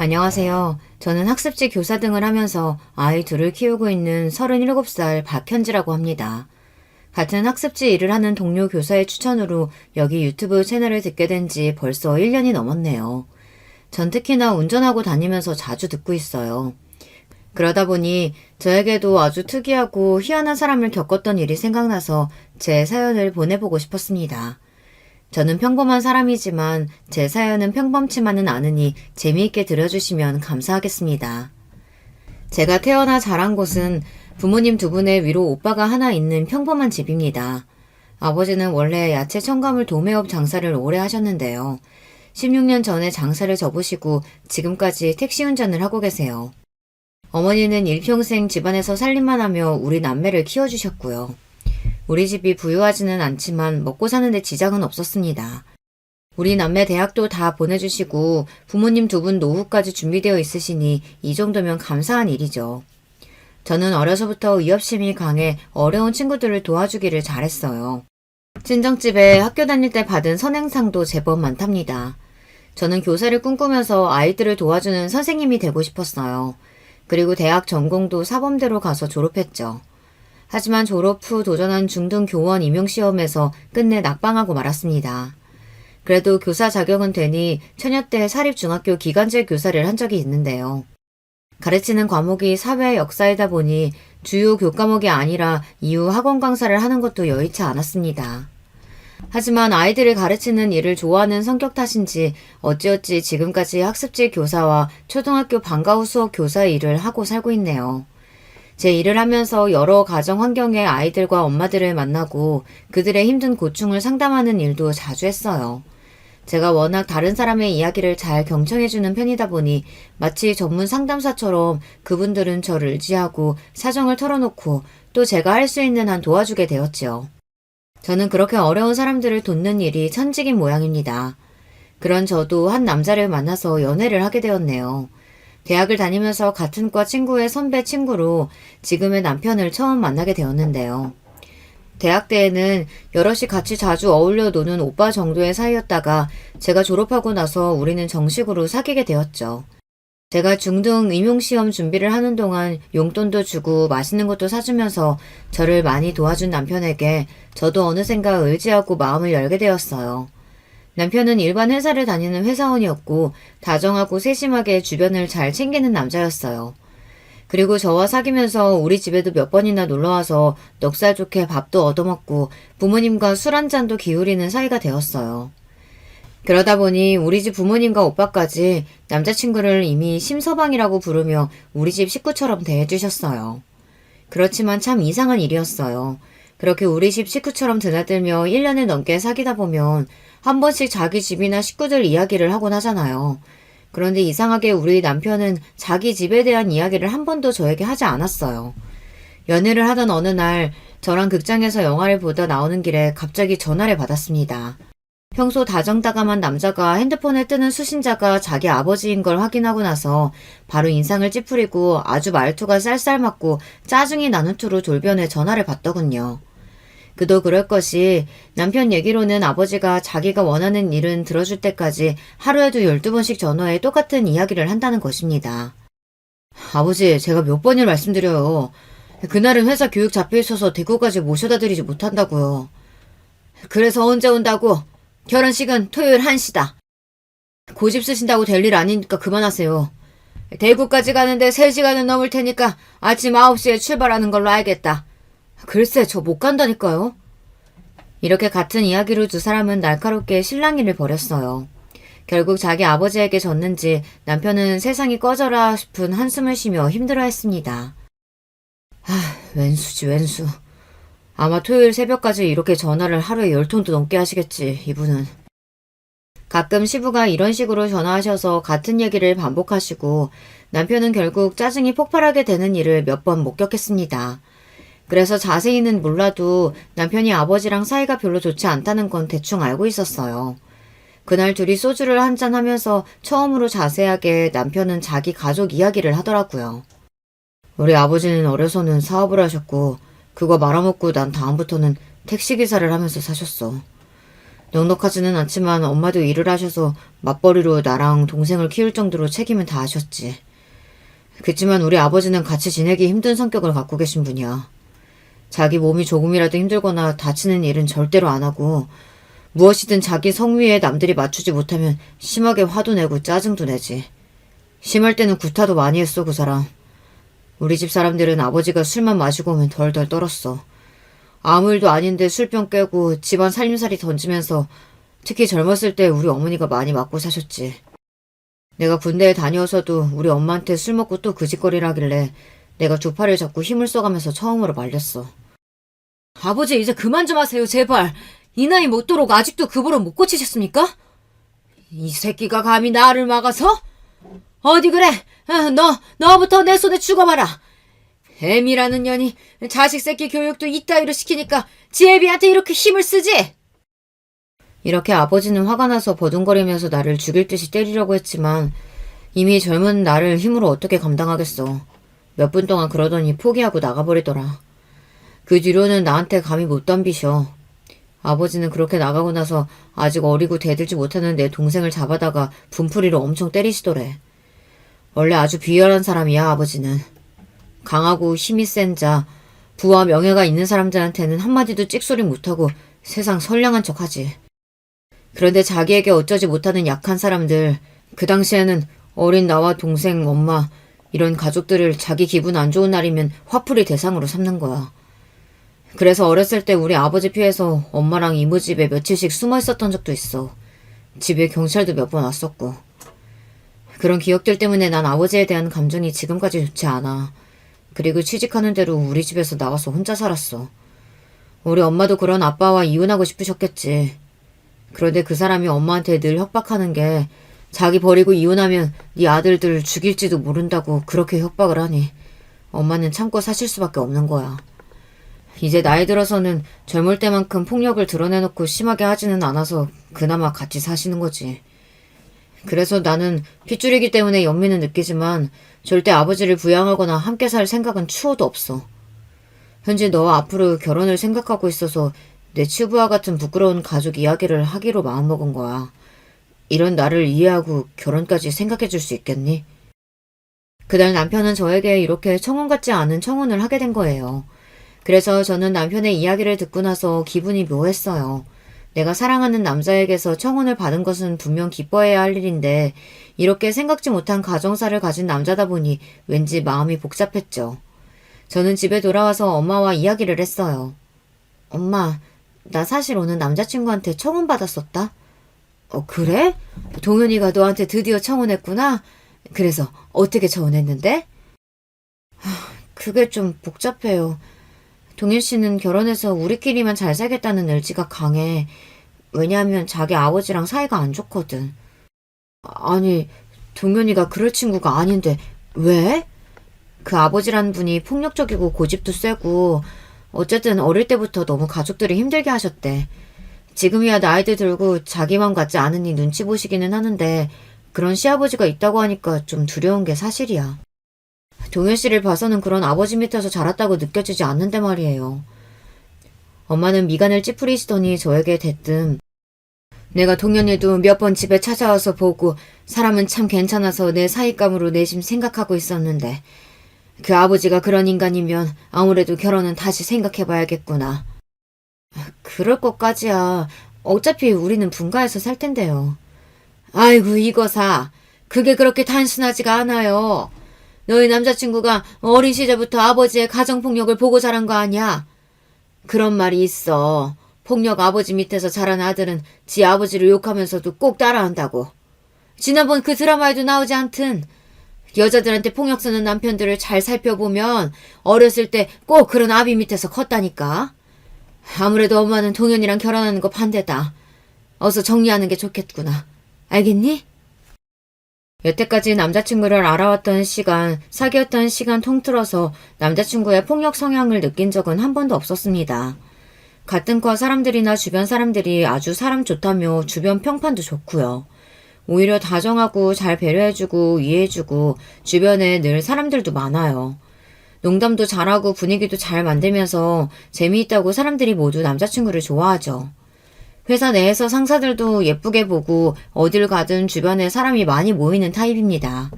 안녕하세요. 저는 학습지 교사 등을 하면서 아이 둘을 키우고 있는 37살 박현지라고 합니다. 같은 학습지 일을 하는 동료 교사의 추천으로 여기 유튜브 채널을 듣게 된 지 벌써 1년이 넘었네요. 전 특히나 운전하고 다니면서 자주 듣고 있어요. 그러다 보니 저에게도 아주 특이하고 희한한 사람을 겪었던 일이 생각나서 제 사연을 보내보고 싶었습니다. 저는 평범한 사람이지만 제 사연은 평범치만은 않으니 재미있게 들어주시면 감사하겠습니다. 제가 태어나 자란 곳은 부모님 두 분의 위로 오빠가 하나 있는 평범한 집입니다. 아버지는 원래 야채 첨가물 도매업 장사를 오래 하셨는데요. 16년 전에 장사를 접으시고 지금까지 택시 운전을 하고 계세요. 어머니는 일평생 집안에서 살림만 하며 우리 남매를 키워주셨고요. 우리 집이 부유하지는 않지만 먹고 사는데 지장은 없었습니다. 우리 남매 대학도 다 보내주시고 부모님 두 분 노후까지 준비되어 있으시니 이 정도면 감사한 일이죠. 저는 어려서부터 위협심이 강해 어려운 친구들을 도와주기를 잘했어요. 친정집에 학교 다닐 때 받은 선행상도 제법 많답니다. 저는 교사를 꿈꾸면서 아이들을 도와주는 선생님이 되고 싶었어요. 그리고 대학 전공도 사범대로 가서 졸업했죠. 하지만 졸업 후 도전한 중등교원 임용시험에서 끝내 낙방하고 말았습니다. 그래도 교사 자격은 되니 처녀 때 사립중학교 기간제 교사를 한 적이 있는데요. 가르치는 과목이 사회 역사이다 보니 주요 교과목이 아니라 이후 학원 강사를 하는 것도 여의치 않았습니다. 하지만 아이들을 가르치는 일을 좋아하는 성격 탓인지 어찌어찌 지금까지 학습지 교사와 초등학교 방과 후 수업 교사의 일을 하고 살고 있네요. 제 일을 하면서 여러 가정 환경의 아이들과 엄마들을 만나고 그들의 힘든 고충을 상담하는 일도 자주 했어요. 제가 워낙 다른 사람의 이야기를 잘 경청해주는 편이다 보니 마치 전문 상담사처럼 그분들은 저를 의지하고 사정을 털어놓고 또 제가 할 수 있는 한 도와주게 되었지요. 저는 그렇게 어려운 사람들을 돕는 일이 천직인 모양입니다. 그런 저도 한 남자를 만나서 연애를 하게 되었네요. 대학을 다니면서 같은 과 친구의 선배 친구로 지금의 남편을 처음 만나게 되었는데요. 대학 때에는 여럿이 같이 자주 어울려 노는 오빠 정도의 사이였다가 제가 졸업하고 나서 우리는 정식으로 사귀게 되었죠. 제가 중등 임용시험 준비를 하는 동안 용돈도 주고 맛있는 것도 사주면서 저를 많이 도와준 남편에게 저도 어느샌가 의지하고 마음을 열게 되었어요. 남편은 일반 회사를 다니는 회사원이었고 다정하고 세심하게 주변을 잘 챙기는 남자였어요. 그리고 저와 사귀면서 우리 집에도 몇 번이나 놀러와서 넉살 좋게 밥도 얻어먹고 부모님과 술 한잔도 기울이는 사이가 되었어요. 그러다 보니 우리 집 부모님과 오빠까지 남자친구를 이미 심서방이라고 부르며 우리 집 식구처럼 대해주셨어요. 그렇지만 참 이상한 일이었어요. 그렇게 우리 집 식구처럼 드나들며 1년을 넘게 사귀다 보면 한 번씩 자기 집이나 식구들 이야기를 하곤 하잖아요. 그런데 이상하게 우리 남편은 자기 집에 대한 이야기를 한 번도 저에게 하지 않았어요. 연애를 하던 어느 날 저랑 극장에서 영화를 보다 나오는 길에 갑자기 전화를 받았습니다. 평소 다정다감한 남자가 핸드폰에 뜨는 수신자가 자기 아버지인 걸 확인하고 나서 바로 인상을 찌푸리고 아주 말투가 쌀쌀맞고 짜증이 나는 투로 돌변해 전화를 받더군요. 그도 그럴 것이 남편 얘기로는 아버지가 자기가 원하는 일은 들어줄 때까지 하루에도 12번씩 전화해 똑같은 이야기를 한다는 것입니다. 아버지, 제가 몇 번을 말씀드려요. 그날은 회사 교육 잡혀있어서 대구까지 모셔다 드리지 못한다고요. 그래서 언제 온다고? 결혼식은 토요일 1시다. 고집 쓰신다고 될 일 아니니까 그만하세요. 대구까지 가는데 3시간은 넘을 테니까 아침 9시에 출발하는 걸로 알겠다. 글쎄, 저 못 간다니까요. 이렇게 같은 이야기로 두 사람은 날카롭게 실랑이를 벌였어요. 결국 자기 아버지에게 졌는지 남편은 세상이 꺼져라 싶은 한숨을 쉬며 힘들어했습니다. 웬수지 웬수. 아마 토요일 새벽까지 이렇게 전화를 하루에 10통도 넘게 하시겠지, 이분은. 가끔 시부가 이런 식으로 전화하셔서 같은 얘기를 반복하시고 남편은 결국 짜증이 폭발하게 되는 일을 몇 번 목격했습니다. 그래서 자세히는 몰라도 남편이 아버지랑 사이가 별로 좋지 않다는 건 대충 알고 있었어요. 그날 둘이 소주를 한잔 하면서 처음으로 자세하게 남편은 자기 가족 이야기를 하더라고요. 우리 아버지는 어려서는 사업을 하셨고 그거 말아먹고 난 다음부터는 택시기사를 하면서 사셨어. 넉넉하지는 않지만 엄마도 일을 하셔서 맞벌이로 나랑 동생을 키울 정도로 책임은 다 하셨지. 그치만 우리 아버지는 같이 지내기 힘든 성격을 갖고 계신 분이야. 자기 몸이 조금이라도 힘들거나 다치는 일은 절대로 안 하고 무엇이든 자기 성위에 남들이 맞추지 못하면 심하게 화도 내고 짜증도 내지. 심할 때는 구타도 많이 했어, 그 사람. 우리 집 사람들은 아버지가 술만 마시고 오면 덜덜 떨었어. 아무 일도 아닌데 술병 깨고 집안 살림살이 던지면서 특히 젊었을 때 우리 어머니가 많이 맞고 사셨지. 내가 군대에 다녀서도 우리 엄마한테 술 먹고 또 그 짓거리를 하길래 내가 두 팔을 잡고 힘을 써가면서 처음으로 말렸어. 아버지 이제 그만 좀 하세요, 제발. 이 나이 먹도록 아직도 그 버릇 못 고치셨습니까? 이 새끼가 감히 나를 막아서? 어디 그래? 너부터 내 손에 죽어봐라. 애미라는 년이 자식 새끼 교육도 이따위로 시키니까 지 애비한테 이렇게 힘을 쓰지? 이렇게 아버지는 화가 나서 버둥거리면서 나를 죽일 듯이 때리려고 했지만 이미 젊은 나를 힘으로 어떻게 감당하겠어. 몇 분 동안 그러더니 포기하고 나가버리더라. 그 뒤로는 나한테 감히 못 덤비셔. 아버지는 그렇게 나가고 나서 아직 어리고 대들지 못하는 내 동생을 잡아다가 분풀이로 엄청 때리시더래. 원래 아주 비열한 사람이야, 아버지는. 강하고 힘이 센 자, 부와 명예가 있는 사람들한테는 한마디도 찍소리 못하고 세상 선량한 척하지. 그런데 자기에게 어쩌지 못하는 약한 사람들, 그 당시에는 어린 나와 동생, 엄마, 이런 가족들을 자기 기분 안 좋은 날이면 화풀이 대상으로 삼는 거야. 그래서 어렸을 때 우리 아버지 피해서 엄마랑 이모집에 며칠씩 숨어 있었던 적도 있어. 집에 경찰도 몇 번 왔었고. 그런 기억들 때문에 난 아버지에 대한 감정이 지금까지 좋지 않아. 그리고 취직하는 대로 우리 집에서 나와서 혼자 살았어. 우리 엄마도 그런 아빠와 이혼하고 싶으셨겠지. 그런데 그 사람이 엄마한테 늘 협박하는 게 자기 버리고 이혼하면 네 아들들 죽일지도 모른다고 그렇게 협박을 하니 엄마는 참고 사실 수밖에 없는 거야. 이제 나이 들어서는 젊을 때만큼 폭력을 드러내놓고 심하게 하지는 않아서 그나마 같이 사시는 거지. 그래서 나는 핏줄이기 때문에 연민은 느끼지만 절대 아버지를 부양하거나 함께 살 생각은 추호도 없어. 현재 너와 앞으로 결혼을 생각하고 있어서 내 치부와 같은 부끄러운 가족 이야기를 하기로 마음먹은 거야. 이런 나를 이해하고 결혼까지 생각해줄 수 있겠니? 그날 남편은 저에게 이렇게 청혼 같지 않은 청혼을 하게 된 거예요. 그래서 저는 남편의 이야기를 듣고 나서 기분이 묘했어요. 내가 사랑하는 남자에게서 청혼을 받은 것은 분명 기뻐해야 할 일인데 이렇게 생각지 못한 가정사를 가진 남자다 보니 왠지 마음이 복잡했죠. 저는 집에 돌아와서 엄마와 이야기를 했어요. 엄마, 나 사실 오늘 남자친구한테 청혼받았었다. 그래? 동현이가 너한테 드디어 청혼했구나? 그래서 어떻게 청혼했는데? 그게 좀 복잡해요. 동현 씨는 결혼해서 우리끼리만 잘 살겠다는 의지가 강해. 왜냐하면 자기 아버지랑 사이가 안 좋거든. 아니, 동현이가 그럴 친구가 아닌데 왜? 그 아버지란 분이 폭력적이고 고집도 세고 어쨌든 어릴 때부터 너무 가족들이 힘들게 하셨대. 지금이야 나이도 들고 자기 맘 같지 않으니 눈치 보시기는 하는데 그런 시아버지가 있다고 하니까 좀 두려운 게 사실이야. 동현 씨를 봐서는 그런 아버지 밑에서 자랐다고 느껴지지 않는데 말이에요. 엄마는 미간을 찌푸리시더니 저에게 대뜸 내가 동현이도 몇 번 집에 찾아와서 보고 사람은 참 괜찮아서 내 사윗감으로 내심 생각하고 있었는데 그 아버지가 그런 인간이면 아무래도 결혼은 다시 생각해봐야겠구나. 그럴 것까지야. 어차피 우리는 분가해서 살 텐데요. 아이고 이거사. 그게 그렇게 단순하지가 않아요. 너희 남자친구가 어린 시절부터 아버지의 가정폭력을 보고 자란 거 아니야? 그런 말이 있어. 폭력 아버지 밑에서 자란 아들은 지 아버지를 욕하면서도 꼭 따라한다고. 지난번 그 드라마에도 나오지 않든 여자들한테 폭력 쓰는 남편들을 잘 살펴보면 어렸을 때 꼭 그런 아비 밑에서 컸다니까. 아무래도 엄마는 동현이랑 결혼하는 거 반대다. 어서 정리하는 게 좋겠구나. 알겠니? 여태까지 남자친구를 알아왔던 시간, 사귀었던 시간 통틀어서 남자친구의 폭력 성향을 느낀 적은 한 번도 없었습니다. 같은 과 사람들이나 주변 사람들이 아주 사람 좋다며 주변 평판도 좋고요. 오히려 다정하고 잘 배려해주고 이해해주고 주변에 늘 사람들도 많아요. 농담도 잘하고 분위기도 잘 만들면서 재미있다고 사람들이 모두 남자친구를 좋아하죠. 회사 내에서 상사들도 예쁘게 보고 어딜 가든 주변에 사람이 많이 모이는 타입입니다.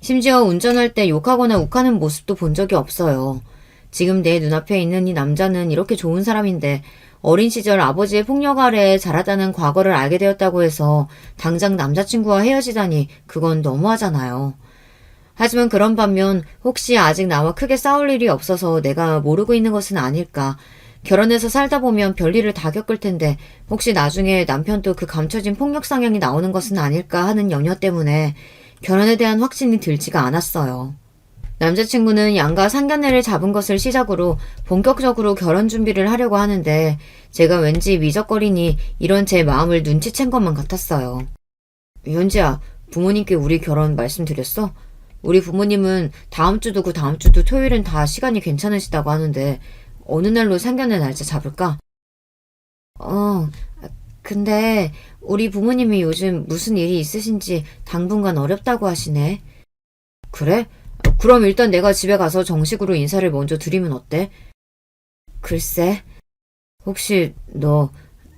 심지어 운전할 때 욕하거나 욱하는 모습도 본 적이 없어요. 지금 내 눈앞에 있는 이 남자는 이렇게 좋은 사람인데 어린 시절 아버지의 폭력 아래에 자랐다는 과거를 알게 되었다고 해서 당장 남자친구와 헤어지다니 그건 너무하잖아요. 하지만 그런 반면 혹시 아직 나와 크게 싸울 일이 없어서 내가 모르고 있는 것은 아닐까. 결혼해서 살다 보면 별일을 다 겪을 텐데 혹시 나중에 남편도 그 감춰진 폭력 성향이 나오는 것은 아닐까 하는 염려 때문에 결혼에 대한 확신이 들지가 않았어요. 남자친구는 양가 상견례를 잡은 것을 시작으로 본격적으로 결혼 준비를 하려고 하는데 제가 왠지 미적거리니 이런 제 마음을 눈치챈 것만 같았어요. 현지야, 부모님께 우리 결혼 말씀드렸어? 우리 부모님은 다음 주도 그 다음 주도 토요일은 다 시간이 괜찮으시다고 하는데 어느 날로 상견례 날짜 잡을까? 근데 우리 부모님이 요즘 무슨 일이 있으신지 당분간 어렵다고 하시네. 그래? 그럼 일단 내가 집에 가서 정식으로 인사를 먼저 드리면 어때? 글쎄, 혹시 너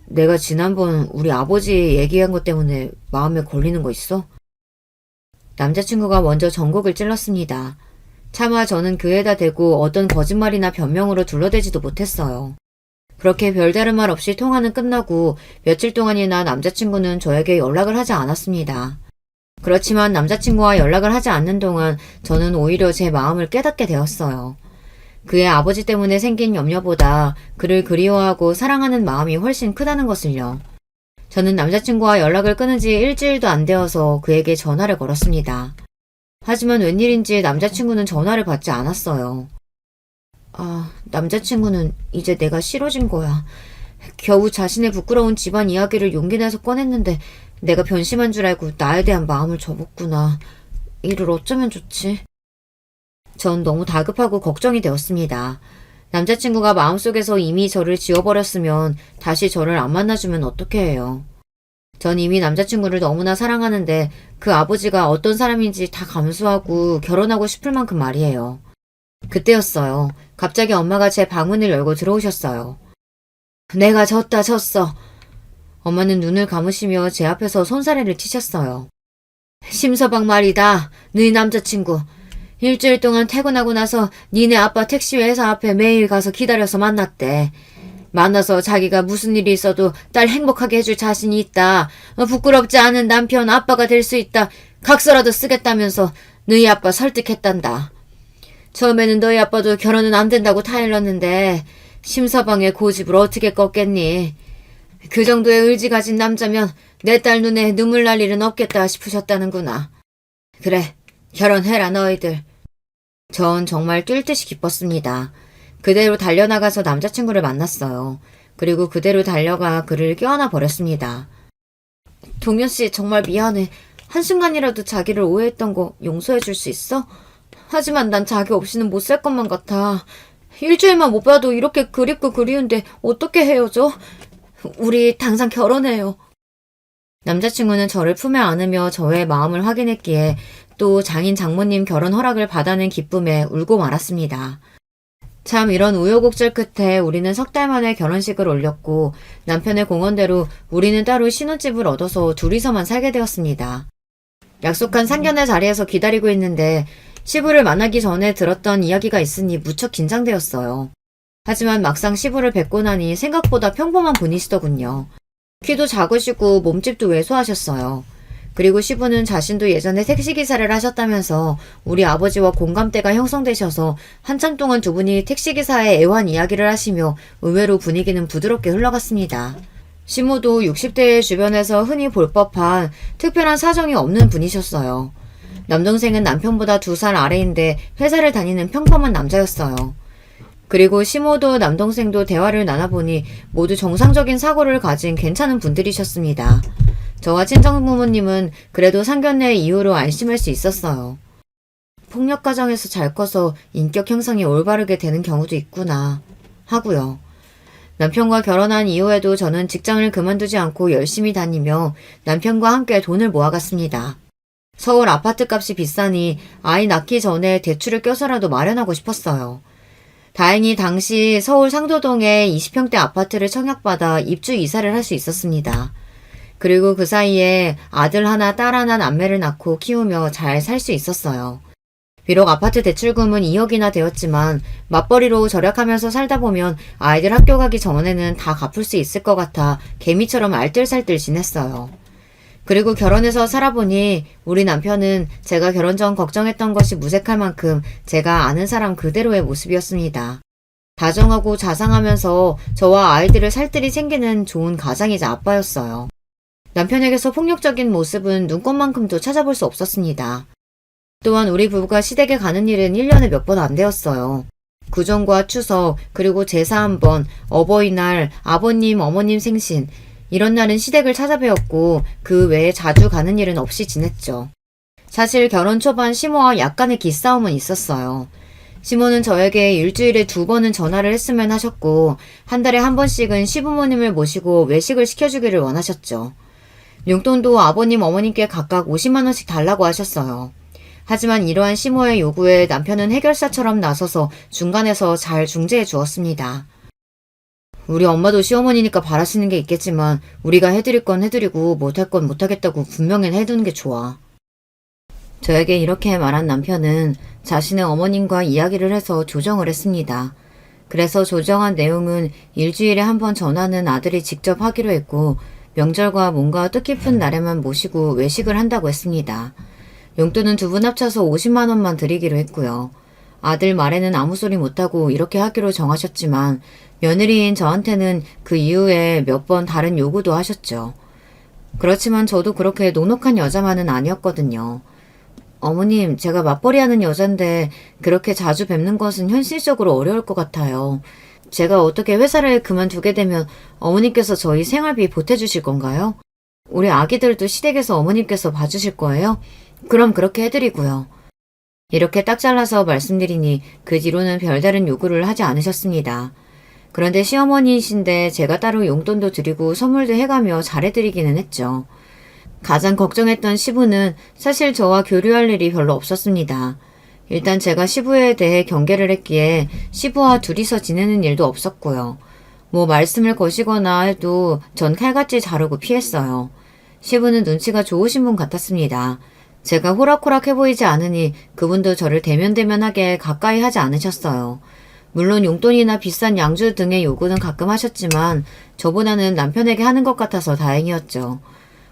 내가 지난번 우리 아버지 얘기한 것 때문에 마음에 걸리는 거 있어? 남자친구가 먼저 전곡을 찔렀습니다. 차마 저는 그에다 대고 어떤 거짓말이나 변명으로 둘러대지도 못했어요. 그렇게 별다른 말 없이 통화는 끝나고 며칠 동안이나 남자친구는 저에게 연락을 하지 않았습니다. 그렇지만 남자친구와 연락을 하지 않는 동안 저는 오히려 제 마음을 깨닫게 되었어요. 그의 아버지 때문에 생긴 염려보다 그를 그리워하고 사랑하는 마음이 훨씬 크다는 것을요. 저는 남자친구와 연락을 끊은 지 일주일도 안 되어서 그에게 전화를 걸었습니다. 하지만 웬일인지 남자친구는 전화를 받지 않았어요. 남자친구는 이제 내가 싫어진 거야. 겨우 자신의 부끄러운 집안 이야기를 용기 내서 꺼냈는데 내가 변심한 줄 알고 나에 대한 마음을 접었구나. 이를 어쩌면 좋지? 전 너무 다급하고 걱정이 되었습니다. 남자친구가 마음속에서 이미 저를 지워버렸으면 다시 저를 안 만나주면 어떻게 해요. 전 이미 남자친구를 너무나 사랑하는데 그 아버지가 어떤 사람인지 다 감수하고 결혼하고 싶을 만큼 말이에요. 그때였어요. 갑자기 엄마가 제 방문을 열고 들어오셨어요. 내가 졌어. 엄마는 눈을 감으시며 제 앞에서 손사래를 치셨어요. 심서방 말이다. 너희 남자친구. 일주일 동안 퇴근하고 나서 니네 아빠 택시 회사 앞에 매일 가서 기다려서 만났대. 만나서 자기가 무슨 일이 있어도 딸 행복하게 해줄 자신이 있다. 부끄럽지 않은 남편 아빠가 될 수 있다. 각서라도 쓰겠다면서 너희 아빠 설득했단다. 처음에는 너희 아빠도 결혼은 안 된다고 타일렀는데 심서방의 고집을 어떻게 꺾겠니? 그 정도의 의지 가진 남자면 내 딸 눈에 눈물 날 일은 없겠다 싶으셨다는구나. 그래, 결혼해라 너희들. 전 정말 뛸 듯이 기뻤습니다. 그대로 달려나가서 남자친구를 만났어요. 그리고 그대로 달려가 그를 껴안아 버렸습니다. 동현씨 정말 미안해. 한순간이라도 자기를 오해했던 거 용서해 줄 수 있어? 하지만 난 자기 없이는 못 살 것만 같아. 일주일만 못 봐도 이렇게 그립고 그리운데 어떻게 헤어져? 우리 당장 결혼해요. 남자친구는 저를 품에 안으며 저의 마음을 확인했기에 또 장인 장모님 결혼 허락을 받아낸 기쁨에 울고 말았습니다. 참 이런 우여곡절 끝에 우리는 석 달 만에 결혼식을 올렸고 남편의 공언대로 우리는 따로 신혼집을 얻어서 둘이서만 살게 되었습니다. 약속한 상견례 자리에서 기다리고 있는데 시부를 만나기 전에 들었던 이야기가 있으니 무척 긴장되었어요. 하지만 막상 시부를 뵙고 나니 생각보다 평범한 분이시더군요. 키도 작으시고 몸집도 왜소하셨어요. 그리고 시부는 자신도 예전에 택시기사를 하셨다면서 우리 아버지와 공감대가 형성되셔서 한참 동안 두 분이 택시기사의 애환 이야기를 하시며 의외로 분위기는 부드럽게 흘러갔습니다. 시모도 60대의 주변에서 흔히 볼 법한 특별한 사정이 없는 분이셨어요. 남동생은 남편보다 2살 아래인데 회사를 다니는 평범한 남자였어요. 그리고 시모도 남동생도 대화를 나눠보니 모두 정상적인 사고를 가진 괜찮은 분들이셨습니다. 저와 친정부모님은 그래도 상견례 이후로 안심할 수 있었어요. 폭력 가정에서 잘 커서 인격 형성이 올바르게 되는 경우도 있구나 하고요. 남편과 결혼한 이후에도 저는 직장을 그만두지 않고 열심히 다니며 남편과 함께 돈을 모아갔습니다. 서울 아파트 값이 비싸니 아이 낳기 전에 대출을 껴서라도 마련하고 싶었어요. 다행히 당시 서울 상도동에 20평대 아파트를 청약받아 입주 이사를 할 수 있었습니다. 그리고 그 사이에 아들 하나 딸 하나 남매를 낳고 키우며 잘 살 수 있었어요. 비록 아파트 대출금은 2억이나 되었지만 맞벌이로 절약하면서 살다 보면 아이들 학교 가기 전에는 다 갚을 수 있을 것 같아 개미처럼 알뜰살뜰 지냈어요. 그리고 결혼해서 살아보니 우리 남편은 제가 결혼 전 걱정했던 것이 무색할 만큼 제가 아는 사람 그대로의 모습이었습니다. 다정하고 자상하면서 저와 아이들을 살뜰히 챙기는 좋은 가장이자 아빠였어요. 남편에게서 폭력적인 모습은 눈꽃만큼도 찾아볼 수 없었습니다. 또한 우리 부부가 시댁에 가는 일은 1년에 몇 번 안 되었어요. 구정과 추석, 그리고 제사 한 번, 어버이날, 아버님, 어머님 생신, 이런 날은 시댁을 찾아뵈었고 그 외에 자주 가는 일은 없이 지냈죠. 사실 결혼 초반 시모와 약간의 기싸움은 있었어요. 시모는 저에게 일주일에 2번은 전화를 했으면 하셨고 한 달에 한 번씩은 시부모님을 모시고 외식을 시켜주기를 원하셨죠. 용돈도 아버님, 어머님께 각각 50만 원씩 달라고 하셨어요. 하지만 이러한 시모의 요구에 남편은 해결사처럼 나서서 중간에서 잘 중재해 주었습니다. 우리 엄마도 시어머니니까 바라시는 게 있겠지만 우리가 해드릴 건 해드리고 못할 건 못하겠다고 분명히 해두는 게 좋아. 저에게 이렇게 말한 남편은 자신의 어머님과 이야기를 해서 조정을 했습니다. 그래서 조정한 내용은 일주일에 한 번 전화는 아들이 직접 하기로 했고 명절과 뭔가 뜻깊은 날에만 모시고 외식을 한다고 했습니다. 용돈은 두 분 합쳐서 50만 원만 드리기로 했고요. 아들 말에는 아무 소리 못하고 이렇게 하기로 정하셨지만 며느리인 저한테는 그 이후에 몇 번 다른 요구도 하셨죠. 그렇지만 저도 그렇게 녹록한 여자만은 아니었거든요. 어머님, 제가 맞벌이하는 여잔데 그렇게 자주 뵙는 것은 현실적으로 어려울 것 같아요. 제가 어떻게 회사를 그만두게 되면 어머님께서 저희 생활비 보태주실 건가요? 우리 아기들도 시댁에서 어머님께서 봐주실 거예요? 그럼 그렇게 해드리고요. 이렇게 딱 잘라서 말씀드리니 그 뒤로는 별다른 요구를 하지 않으셨습니다. 그런데 시어머니이신데 제가 따로 용돈도 드리고 선물도 해가며 잘해드리기는 했죠. 가장 걱정했던 시부는 사실 저와 교류할 일이 별로 없었습니다. 일단 제가 시부에 대해 경계를 했기에 시부와 둘이서 지내는 일도 없었고요. 뭐 말씀을 거시거나 해도 전 칼같이 자르고 피했어요. 시부는 눈치가 좋으신 분 같았습니다. 제가 호락호락해 보이지 않으니 그분도 저를 대면대면하게 가까이 하지 않으셨어요. 물론 용돈이나 비싼 양주 등의 요구는 가끔 하셨지만 저보다는 남편에게 하는 것 같아서 다행이었죠.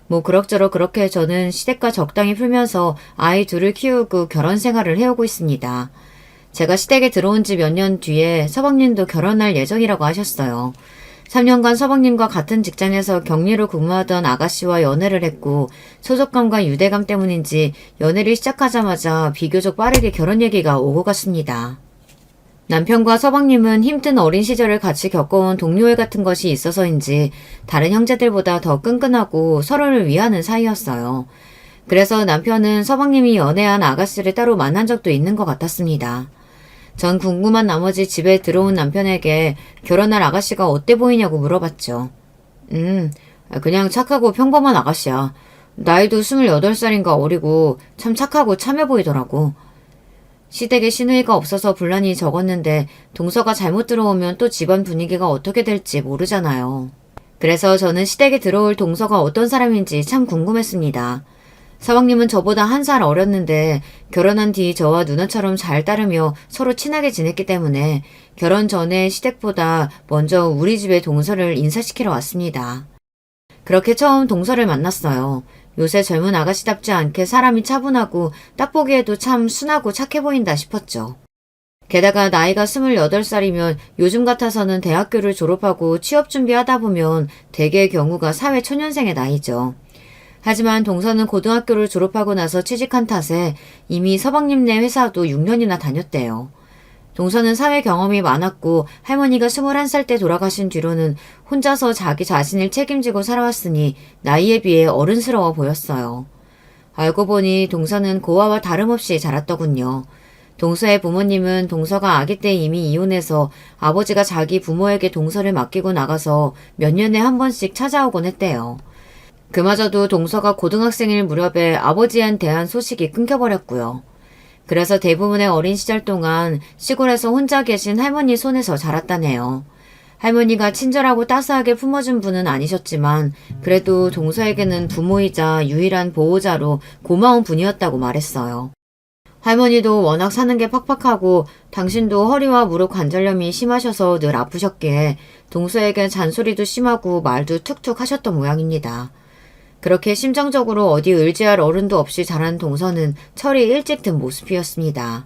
뭐 그럭저럭 그렇게 저는 시댁과 적당히 풀면서 아이 둘을 키우고 결혼 생활을 해오고 있습니다. 제가 시댁에 들어온 지 몇 년 뒤에 서방님도 결혼할 예정이라고 하셨어요. 3년간 서방님과 같은 직장에서 격리로 근무하던 아가씨와 연애를 했고 소속감과 유대감 때문인지 연애를 시작하자마자 비교적 빠르게 결혼 얘기가 오고 갔습니다. 남편과 서방님은 힘든 어린 시절을 같이 겪어온 동료애 같은 것이 있어서인지 다른 형제들보다 더 끈끈하고 서로를 위하는 사이였어요. 그래서 남편은 서방님이 연애한 아가씨를 따로 만난 적도 있는 것 같았습니다. 전 궁금한 나머지 집에 들어온 남편에게 결혼할 아가씨가 어때 보이냐고 물어봤죠. 그냥 착하고 평범한 아가씨야. 나이도 28살인가 어리고 참 착하고 참해 보이더라고. 시댁에 시누이가 없어서 분란이 적었는데 동서가 잘못 들어오면 또 집안 분위기가 어떻게 될지 모르잖아요. 그래서 저는 시댁에 들어올 동서가 어떤 사람인지 참 궁금했습니다. 서방님은 저보다 1살 어렸는데 결혼한 뒤 저와 누나처럼 잘 따르며 서로 친하게 지냈기 때문에 결혼 전에 시댁보다 먼저 우리 집에 동서를 인사시키러 왔습니다. 그렇게 처음 동서를 만났어요. 요새 젊은 아가씨답지 않게 사람이 차분하고 딱 보기에도 참 순하고 착해 보인다 싶었죠. 게다가 나이가 28살이면 요즘 같아서는 대학교를 졸업하고 취업 준비하다 보면 대개의 경우가 사회 초년생의 나이죠. 하지만 동서는 고등학교를 졸업하고 나서 취직한 탓에 이미 서방님네 회사도 6년이나 다녔대요. 동서는 사회 경험이 많았고 할머니가 21살 때 돌아가신 뒤로는 혼자서 자기 자신을 책임지고 살아왔으니 나이에 비해 어른스러워 보였어요. 알고 보니 동서는 고아와 다름없이 자랐더군요. 동서의 부모님은 동서가 아기 때 이미 이혼해서 아버지가 자기 부모에게 동서를 맡기고 나가서 몇 년에 한 번씩 찾아오곤 했대요. 그마저도 동서가 고등학생일 무렵에 아버지에 대한 소식이 끊겨버렸고요. 그래서 대부분의 어린 시절 동안 시골에서 혼자 계신 할머니 손에서 자랐다네요. 할머니가 친절하고 따스하게 품어준 분은 아니셨지만 그래도 동서에게는 부모이자 유일한 보호자로 고마운 분이었다고 말했어요. 할머니도 워낙 사는 게 팍팍하고 당신도 허리와 무릎 관절염이 심하셔서 늘 아프셨기에 동서에겐 잔소리도 심하고 말도 툭툭 하셨던 모양입니다. 그렇게 심정적으로 어디 의지할 어른도 없이 자란 동서는 철이 일찍 든 모습이었습니다.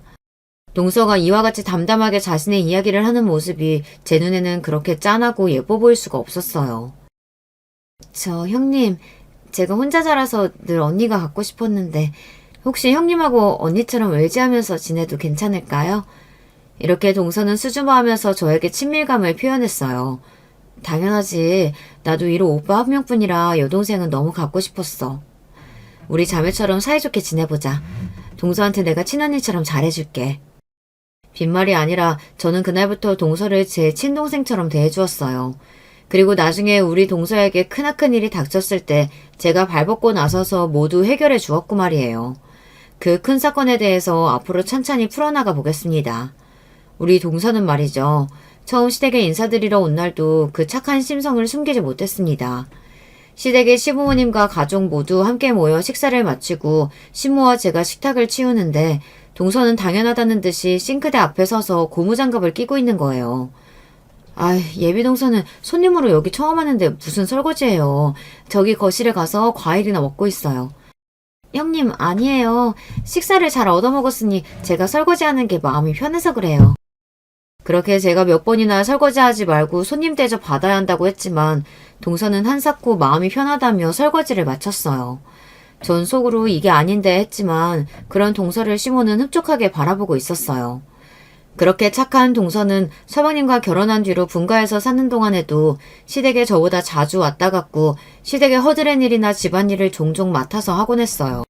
동서가 이와 같이 담담하게 자신의 이야기를 하는 모습이 제 눈에는 그렇게 짠하고 예뻐 보일 수가 없었어요. 저 형님, 제가 혼자 자라서 늘 언니가 갖고 싶었는데 혹시 형님하고 언니처럼 외지하면서 지내도 괜찮을까요? 이렇게 동서는 수줍어하면서 저에게 친밀감을 표현했어요. 당연하지. 나도 이로 오빠 한 명뿐이라 여동생은 너무 갖고 싶었어. 우리 자매처럼 사이좋게 지내보자. 동서한테 내가 친언니처럼 잘해줄게. 빈말이 아니라 저는 그날부터 동서를 제 친동생처럼 대해주었어요. 그리고 나중에 우리 동서에게 크나큰 일이 닥쳤을 때 제가 발벗고 나서서 모두 해결해 주었고 말이에요. 그 큰 사건에 대해서 앞으로 천천히 풀어나가 보겠습니다. 우리 동서는 말이죠. 처음 시댁에 인사드리러 온 날도 그 착한 심성을 숨기지 못했습니다. 시댁의 시부모님과 가족 모두 함께 모여 식사를 마치고 시모와 제가 식탁을 치우는데 동서는 당연하다는 듯이 싱크대 앞에 서서 고무장갑을 끼고 있는 거예요. 예비동서는 손님으로 여기 처음 왔는데 무슨 설거지예요. 저기 거실에 가서 과일이나 먹고 있어요. 형님, 아니에요. 식사를 잘 얻어먹었으니 제가 설거지하는 게 마음이 편해서 그래요. 그렇게 제가 몇 번이나 설거지하지 말고 손님 대접 받아야 한다고 했지만 동서는 한사코 마음이 편하다며 설거지를 마쳤어요. 전 속으로 이게 아닌데 했지만 그런 동서를 시모는 흡족하게 바라보고 있었어요. 그렇게 착한 동서는 서방님과 결혼한 뒤로 분가해서 사는 동안에도 시댁에 저보다 자주 왔다 갔고 시댁의 허드렛 일이나 집안일을 종종 맡아서 하곤 했어요.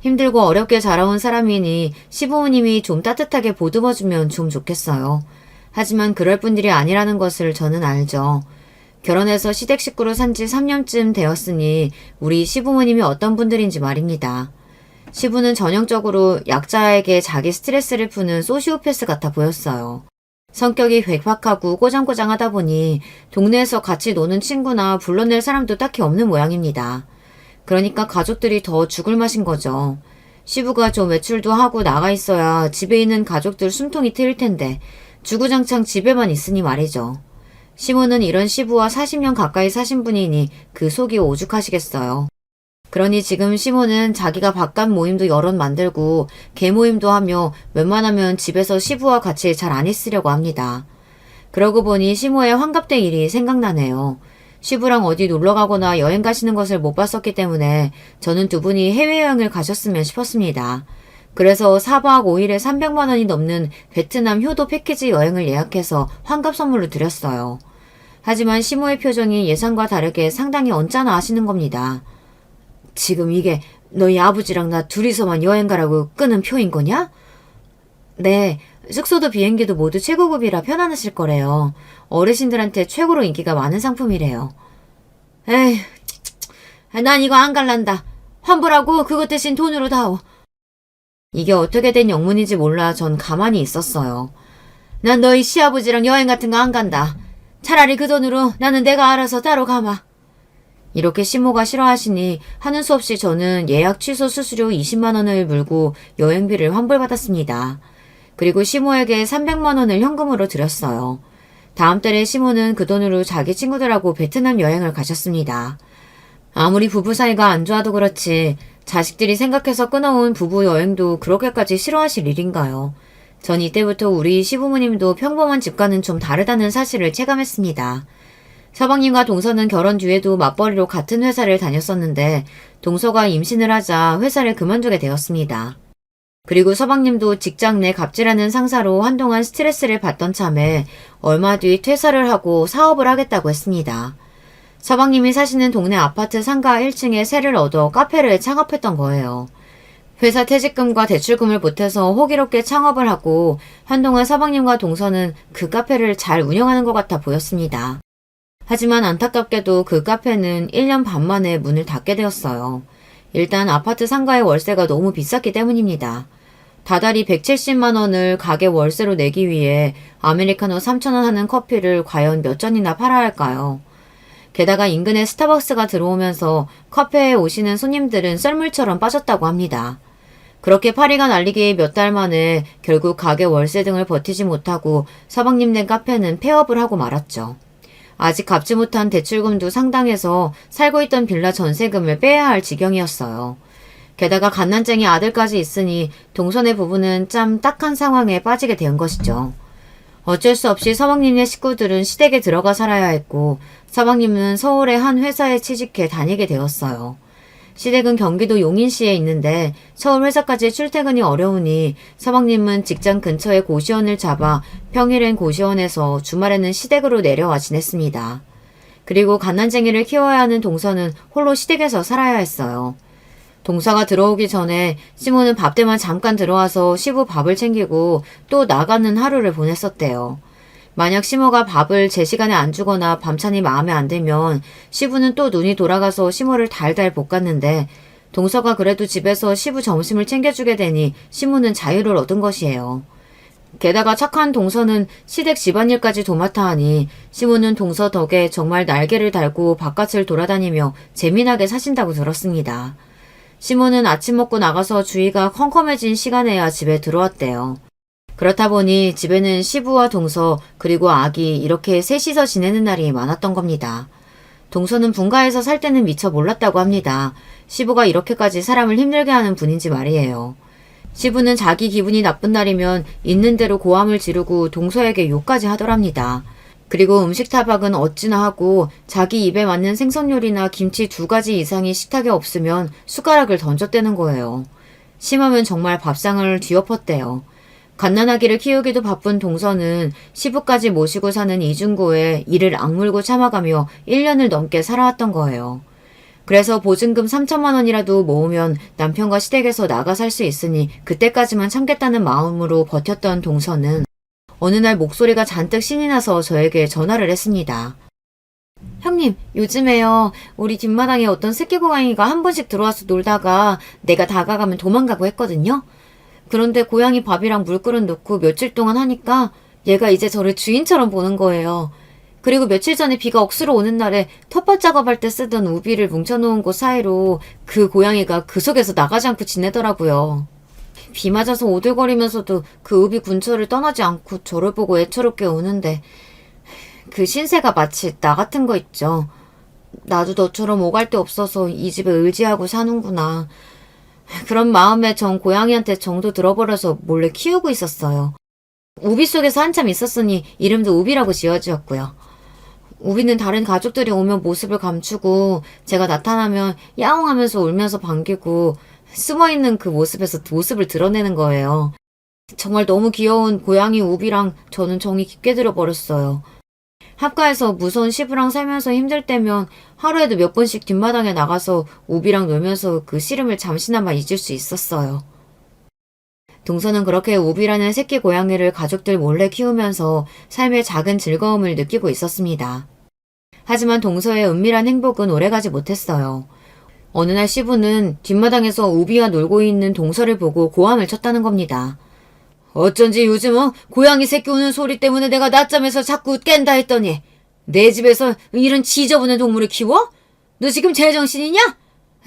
힘들고 어렵게 자라온 사람이니 시부모님이 좀 따뜻하게 보듬어주면 좀 좋겠어요. 하지만 그럴 분들이 아니라는 것을 저는 알죠. 결혼해서 시댁 식구로 산 지 3년쯤 되었으니 우리 시부모님이 어떤 분들인지 말입니다. 시부는 전형적으로 약자에게 자기 스트레스를 푸는 소시오패스 같아 보였어요. 성격이 괴팍하고 꼬장꼬장하다 보니 동네에서 같이 노는 친구나 불러낼 사람도 딱히 없는 모양입니다. 그러니까 가족들이 더 죽을 맛인 거죠. 시부가 좀 외출도 하고 나가 있어야 집에 있는 가족들 숨통이 트일 텐데 주구장창 집에만 있으니 말이죠. 시모는 이런 시부와 40년 가까이 사신 분이니 그 속이 오죽하시겠어요. 그러니 지금 시모는 자기가 바깥 모임도 여럿 만들고 개 모임도 하며 웬만하면 집에서 시부와 같이 잘 안 있으려고 합니다. 그러고 보니 시모의 환갑된 일이 생각나네요. 시부랑 어디 놀러 가거나 여행 가시는 것을 못 봤었기 때문에 저는 두 분이 해외여행을 가셨으면 싶었습니다. 그래서 4박 5일에 300만 원이 넘는 베트남 효도 패키지 여행을 예약해서 환갑 선물로 드렸어요. 하지만 시모의 표정이 예상과 다르게 상당히 언짢아 하시는 겁니다. 지금 이게 너희 아버지랑 나 둘이서만 여행 가라고 끄는 표인 거냐? 네, 숙소도 비행기도 모두 최고급이라 편안하실 거래요. 어르신들한테 최고로 인기가 많은 상품이래요. 에휴, 난 이거 안 갈란다. 환불하고 그것 대신 돈으로 다오. 이게 어떻게 된 영문인지 몰라 전 가만히 있었어요. 난 너희 시아버지랑 여행 같은 거 안 간다. 차라리 그 돈으로 나는 내가 알아서 따로 가마. 이렇게 시모가 싫어하시니 하는 수 없이 저는 예약 취소 수수료 20만 원을 물고 여행비를 환불받았습니다. 그리고 시모에게 300만 원을 현금으로 드렸어요. 다음 달에 시모는 그 돈으로 자기 친구들하고 베트남 여행을 가셨습니다. 아무리 부부 사이가 안 좋아도 그렇지 자식들이 생각해서 끊어온 부부 여행도 그렇게까지 싫어하실 일인가요? 전 이때부터 우리 시부모님도 평범한 집과는 좀 다르다는 사실을 체감했습니다. 서방님과 동서는 결혼 뒤에도 맞벌이로 같은 회사를 다녔었는데 동서가 임신을 하자 회사를 그만두게 되었습니다. 그리고 서방님도 직장 내 갑질하는 상사로 한동안 스트레스를 받던 참에 얼마 뒤 퇴사를 하고 사업을 하겠다고 했습니다. 서방님이 사시는 동네 아파트 상가 1층에 세를 얻어 카페를 창업했던 거예요. 회사 퇴직금과 대출금을 보태서 호기롭게 창업을 하고 한동안 서방님과 동서는 그 카페를 잘 운영하는 것 같아 보였습니다. 하지만 안타깝게도 그 카페는 1년 반 만에 문을 닫게 되었어요. 일단 아파트 상가의 월세가 너무 비쌌기 때문입니다. 다달이 170만 원을 가게 월세로 내기 위해 아메리카노 3,000원 하는 커피를 과연 몇 잔이나 팔아야 할까요? 게다가 인근에 스타벅스가 들어오면서 카페에 오시는 손님들은 썰물처럼 빠졌다고 합니다. 그렇게 파리가 날리기 몇 달 만에 결국 가게 월세 등을 버티지 못하고 서방님 된 카페는 폐업을 하고 말았죠. 아직 갚지 못한 대출금도 상당해서 살고 있던 빌라 전세금을 빼야 할 지경이었어요. 게다가 갓난쟁이 아들까지 있으니 동선의 부부는 참 딱한 상황에 빠지게 된 것이죠. 어쩔 수 없이 서방님의 식구들은 시댁에 들어가 살아야 했고 서방님은 서울의 한 회사에 취직해 다니게 되었어요. 시댁은 경기도 용인시에 있는데 서울 회사까지 출퇴근이 어려우니 서방님은 직장 근처에 고시원을 잡아 평일엔 고시원에서 주말에는 시댁으로 내려와 지냈습니다. 그리고 갓난쟁이를 키워야 하는 동서는 홀로 시댁에서 살아야 했어요. 동서가 들어오기 전에 시모는 밥때만 잠깐 들어와서 시부 밥을 챙기고 또 나가는 하루를 보냈었대요. 만약 시모가 밥을 제 시간에 안 주거나 밤찬이 마음에 안 들면 시부는 또 눈이 돌아가서 시모를 달달 볶았는데 동서가 그래도 집에서 시부 점심을 챙겨주게 되니 시모는 자유를 얻은 것이에요. 게다가 착한 동서는 시댁 집안일까지 도맡아 하니 시모는 동서 덕에 정말 날개를 달고 바깥을 돌아다니며 재미나게 사신다고 들었습니다. 시모는 아침 먹고 나가서 주위가 컴컴해진 시간에야 집에 들어왔대요. 그렇다 보니 집에는 시부와 동서 그리고 아기 이렇게 셋이서 지내는 날이 많았던 겁니다. 동서는 분가에서 살 때는 미처 몰랐다고 합니다. 시부가 이렇게까지 사람을 힘들게 하는 분인지 말이에요. 시부는 자기 기분이 나쁜 날이면 있는 대로 고함을 지르고 동서에게 욕까지 하더랍니다. 그리고 음식 타박은 어찌나 하고 자기 입에 맞는 생선 요리나 김치 2가지 이상이 식탁에 없으면 숟가락을 던졌대는 거예요. 심하면 정말 밥상을 뒤엎었대요. 갓난아기를 키우기도 바쁜 동서는 시부까지 모시고 사는 이중고에 이를 악물고 참아가며 1년을 넘게 살아왔던 거예요. 그래서 보증금 3천만 원이라도 모으면 남편과 시댁에서 나가 살 수 있으니 그때까지만 참겠다는 마음으로 버텼던 동서는 어느 날 목소리가 잔뜩 신이 나서 저에게 전화를 했습니다. 형님, 요즘에요. 우리 뒷마당에 어떤 새끼 고양이가 한 번씩 들어와서 놀다가 내가 다가가면 도망가고 했거든요. 그런데 고양이 밥이랑 물그릇 넣고 며칠 동안 하니까 얘가 이제 저를 주인처럼 보는 거예요. 그리고 며칠 전에 비가 억수로 오는 날에 텃밭 작업할 때 쓰던 우비를 뭉쳐놓은 곳 사이로 그 고양이가 그 속에서 나가지 않고 지내더라고요. 비 맞아서 오들거리면서도 그 우비 근처를 떠나지 않고 저를 보고 애처롭게 우는데 그 신세가 마치 나 같은 거 있죠. 나도 너처럼 오갈 데 없어서 이 집에 의지하고 사는구나. 그런 마음에 전 고양이한테 정도 들어버려서 몰래 키우고 있었어요. 우비 속에서 한참 있었으니 이름도 우비라고 지어주었고요. 우비는 다른 가족들이 오면 모습을 감추고 제가 나타나면 야옹하면서 울면서 반기고 숨어있는 그 모습에서 모습을 드러내는 거예요. 정말 너무 귀여운 고양이 우비랑 저는 정이 깊게 들어버렸어요. 합가에서 무서운 시부랑 살면서 힘들 때면 하루에도 몇 번씩 뒷마당에 나가서 우비랑 놀면서 그 시름을 잠시나마 잊을 수 있었어요. 동서는 그렇게 우비라는 새끼 고양이를 가족들 몰래 키우면서 삶의 작은 즐거움을 느끼고 있었습니다. 하지만 동서의 은밀한 행복은 오래가지 못했어요. 어느 날 시부는 뒷마당에서 우비와 놀고 있는 동서를 보고 고함을 쳤다는 겁니다. 어쩐지 요즘은 고양이 새끼 우는 소리 때문에 내가 낮잠에서 자꾸 깬다 했더니 내 집에서 이런 지저분한 동물을 키워? 너 지금 제정신이냐?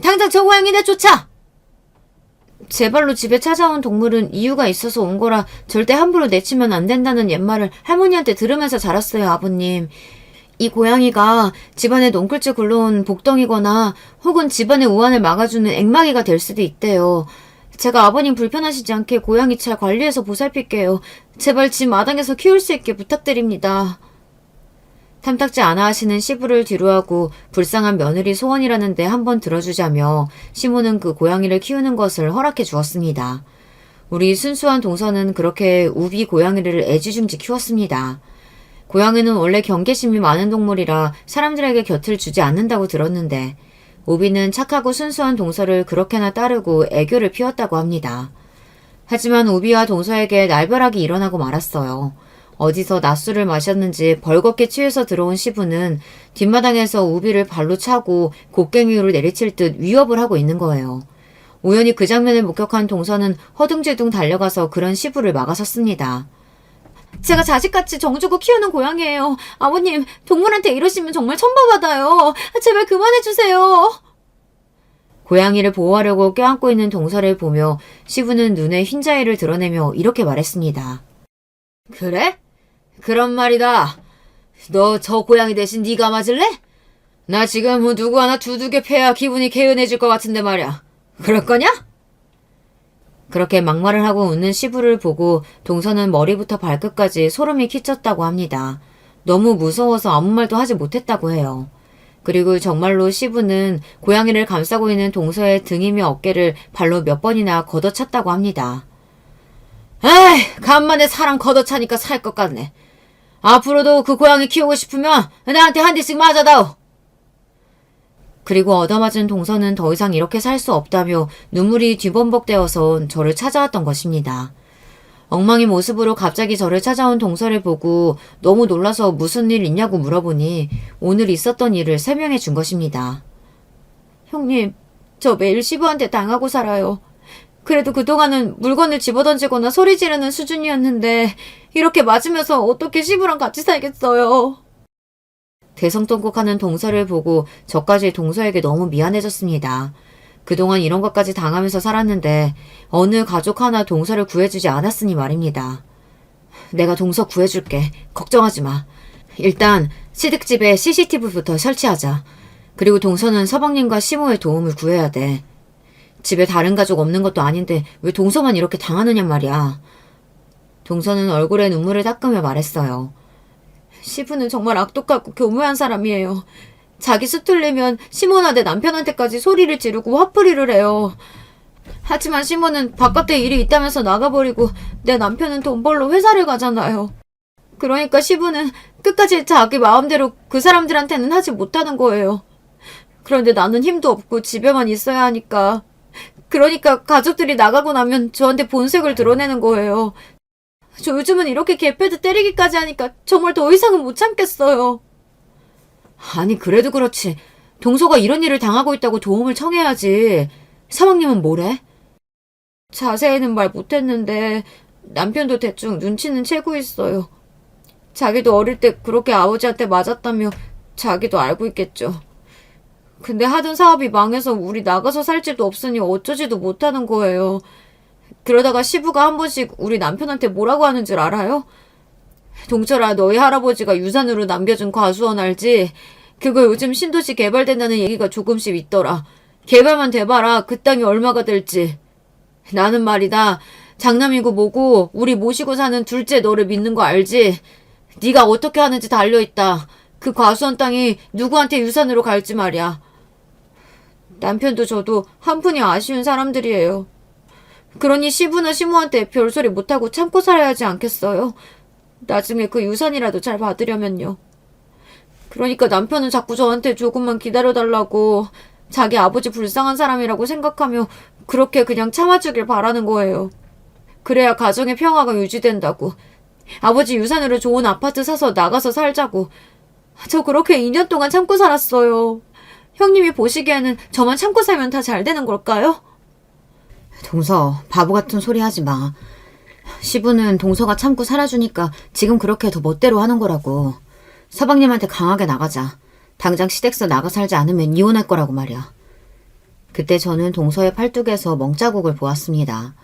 당장 저 고양이 내쫓아! 제 발로 집에 찾아온 동물은 이유가 있어서 온 거라 절대 함부로 내치면 안 된다는 옛말을 할머니한테 들으면서 자랐어요, 아버님. 이 고양이가 집안에 넝쿨째 굴러온 복덩이거나 혹은 집안의 우환을 막아주는 앵마기가 될 수도 있대요. 제가 아버님 불편하시지 않게 고양이 잘 관리해서 보살필게요. 제발 집 마당에서 키울 수 있게 부탁드립니다. 탐탁지 않아 하시는 시부를 뒤로하고 불쌍한 며느리 소원이라는데 한번 들어주자며 시모는 그 고양이를 키우는 것을 허락해 주었습니다. 우리 순수한 동서는 그렇게 우비 고양이를 애지중지 키웠습니다. 고양이는 원래 경계심이 많은 동물이라 사람들에게 곁을 주지 않는다고 들었는데 우비는 착하고 순수한 동서를 그렇게나 따르고 애교를 피웠다고 합니다. 하지만 우비와 동서에게 날벼락이 일어나고 말았어요. 어디서 낮술을 마셨는지 벌겋게 취해서 들어온 시부는 뒷마당에서 우비를 발로 차고 곡괭이로 내리칠 듯 위협을 하고 있는 거예요. 우연히 그 장면을 목격한 동서는 허둥지둥 달려가서 그런 시부를 막아섰습니다. 제가 자식같이 정주고 키우는 고양이에요. 아버님, 동물한테 이러시면 정말 천벌받아요. 제발 그만해주세요. 고양이를 보호하려고 껴안고 있는 동서를 보며 시부는 눈에 흰자위를 드러내며 이렇게 말했습니다. 그래? 그런 말이다. 너 저 고양이 대신 네가 맞을래? 나 지금 누구 하나 두둑에 패야 기분이 개운해질 것 같은데 말이야. 그럴 거냐? 그렇게 막말을 하고 웃는 시부를 보고 동서는 머리부터 발끝까지 소름이 끼쳤다고 합니다. 너무 무서워서 아무 말도 하지 못했다고 해요. 그리고 정말로 시부는 고양이를 감싸고 있는 동서의 등이며 어깨를 발로 몇 번이나 걷어찼다고 합니다. 에이, 간만에 사람 걷어차니까 살 것 같네. 앞으로도 그 고양이 키우고 싶으면 나한테 한 대씩 맞아다오. 그리고 얻어맞은 동서는 더 이상 이렇게 살 수 없다며 눈물이 뒤범벅되어서 저를 찾아왔던 것입니다. 엉망인 모습으로 갑자기 저를 찾아온 동서를 보고 너무 놀라서 무슨 일 있냐고 물어보니 오늘 있었던 일을 설명해 준 것입니다. 형님, 저 매일 시부한테 당하고 살아요. 그래도 그동안은 물건을 집어던지거나 소리 지르는 수준이었는데 이렇게 맞으면서 어떻게 시부랑 같이 살겠어요. 대성통곡하는 동서를 보고 저까지 동서에게 너무 미안해졌습니다. 그동안 이런 것까지 당하면서 살았는데 어느 가족 하나 동서를 구해주지 않았으니 말입니다. 내가 동서 구해줄게. 걱정하지 마. 일단 시댁집에 CCTV부터 설치하자. 그리고 동서는 서방님과 시모의 도움을 구해야 돼. 집에 다른 가족 없는 것도 아닌데 왜 동서만 이렇게 당하느냐 말이야. 동서는 얼굴에 눈물을 닦으며 말했어요. 시부는 정말 악독하고 교묘한 사람이에요. 자기 수틀리면 시모나 내 남편한테까지 소리를 지르고 화풀이를 해요. 하지만 시모는 바깥에 일이 있다면서 나가버리고 내 남편은 돈 벌러 회사를 가잖아요. 그러니까 시부는 끝까지 자기 마음대로 그 사람들한테는 하지 못하는 거예요. 그런데 나는 힘도 없고 집에만 있어야 하니까. 그러니까 가족들이 나가고 나면 저한테 본색을 드러내는 거예요. 저 요즘은 이렇게 개패드 때리기까지 하니까 정말 더 이상은 못 참겠어요. 아니 그래도 그렇지. 동서가 이런 일을 당하고 있다고 도움을 청해야지. 사방님은 뭐래? 자세히는 말 못했는데 남편도 대충 눈치는 채고 있어요. 자기도 어릴 때 그렇게 아버지한테 맞았다며 자기도 알고 있겠죠. 근데 하던 사업이 망해서 우리 나가서 살 집도 없으니 어쩌지도 못하는 거예요. 그러다가 시부가 한 번씩 우리 남편한테 뭐라고 하는 줄 알아요? 동철아, 너희 할아버지가 유산으로 남겨준 과수원 알지? 그거 요즘 신도시 개발된다는 얘기가 조금씩 있더라. 개발만 돼봐라. 그 땅이 얼마가 될지. 나는 말이다. 장남이고 뭐고 우리 모시고 사는 둘째 너를 믿는 거 알지? 네가 어떻게 하는지 달려있다. 그 과수원 땅이 누구한테 유산으로 갈지 말이야. 남편도 저도 한 푼이 아쉬운 사람들이에요. 그러니 시부나 시모한테 별소리 못하고 참고 살아야 하지 않겠어요? 나중에 그 유산이라도 잘 받으려면요. 그러니까 남편은 자꾸 저한테 조금만 기다려달라고 자기 아버지 불쌍한 사람이라고 생각하며 그렇게 그냥 참아주길 바라는 거예요. 그래야 가정의 평화가 유지된다고. 아버지 유산으로 좋은 아파트 사서 나가서 살자고. 저 그렇게 2년 동안 참고 살았어요. 형님이 보시기에는 저만 참고 살면 다 잘 되는 걸까요? 동서, 바보 같은 소리 하지 마. 시부는 동서가 참고 살아주니까 지금 그렇게 더 멋대로 하는 거라고. 서방님한테 강하게 나가자. 당장 시댁서 나가 살지 않으면 이혼할 거라고 말이야. 그때 저는 동서의 팔뚝에서 멍자국을 보았습니다.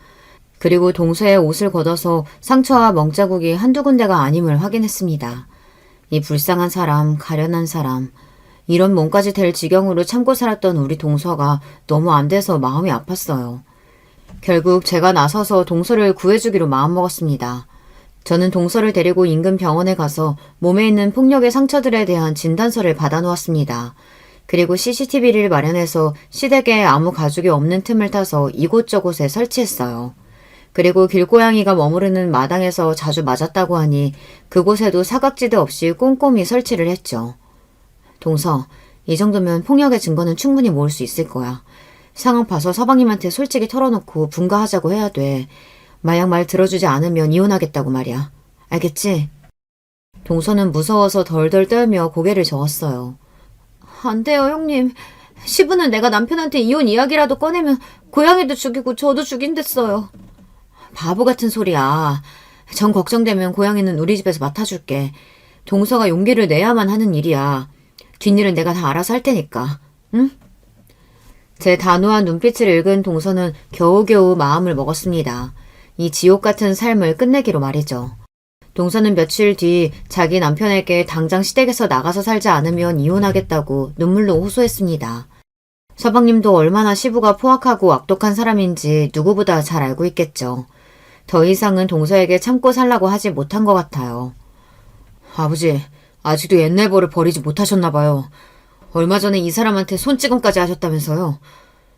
그리고 동서의 옷을 걷어서 상처와 멍자국이 한두 군데가 아님을 확인했습니다. 이 불쌍한 사람, 가련한 사람, 이런 몸까지 될 지경으로 참고 살았던 우리 동서가 너무 안 돼서 마음이 아팠어요. 결국 제가 나서서 동서를 구해주기로 마음먹었습니다. 저는 동서를 데리고 인근 병원에 가서 몸에 있는 폭력의 상처들에 대한 진단서를 받아놓았습니다. 그리고 CCTV를 마련해서 시댁에 아무 가족이 없는 틈을 타서 이곳저곳에 설치했어요. 그리고 길고양이가 머무르는 마당에서 자주 맞았다고 하니 그곳에도 사각지대 없이 꼼꼼히 설치를 했죠. 동서, 이 정도면 폭력의 증거는 충분히 모을 수 있을 거야. 상황 봐서 서방님한테 솔직히 털어놓고 분가하자고 해야 돼. 만약 말 들어주지 않으면 이혼하겠다고 말이야. 알겠지? 동서는 무서워서 덜덜 떨며 고개를 저었어요. 안 돼요, 형님. 시부는 내가 남편한테 이혼 이야기라도 꺼내면 고양이도 죽이고 저도 죽인댔어요. 바보 같은 소리야. 정 걱정되면 고양이는 우리 집에서 맡아줄게. 동서가 용기를 내야만 하는 일이야. 뒷일은 내가 다 알아서 할 테니까. 응? 제 단호한 눈빛을 읽은 동서는 겨우겨우 마음을 먹었습니다. 이 지옥 같은 삶을 끝내기로 말이죠. 동서는 며칠 뒤 자기 남편에게 당장 시댁에서 나가서 살지 않으면 이혼하겠다고 눈물로 호소했습니다. 서방님도 얼마나 시부가 포악하고 악독한 사람인지 누구보다 잘 알고 있겠죠. 더 이상은 동서에게 참고 살라고 하지 못한 것 같아요. 아버지, 아직도 옛날 버를 버리지 못하셨나 봐요. 얼마 전에 이 사람한테 손찌검까지 하셨다면서요.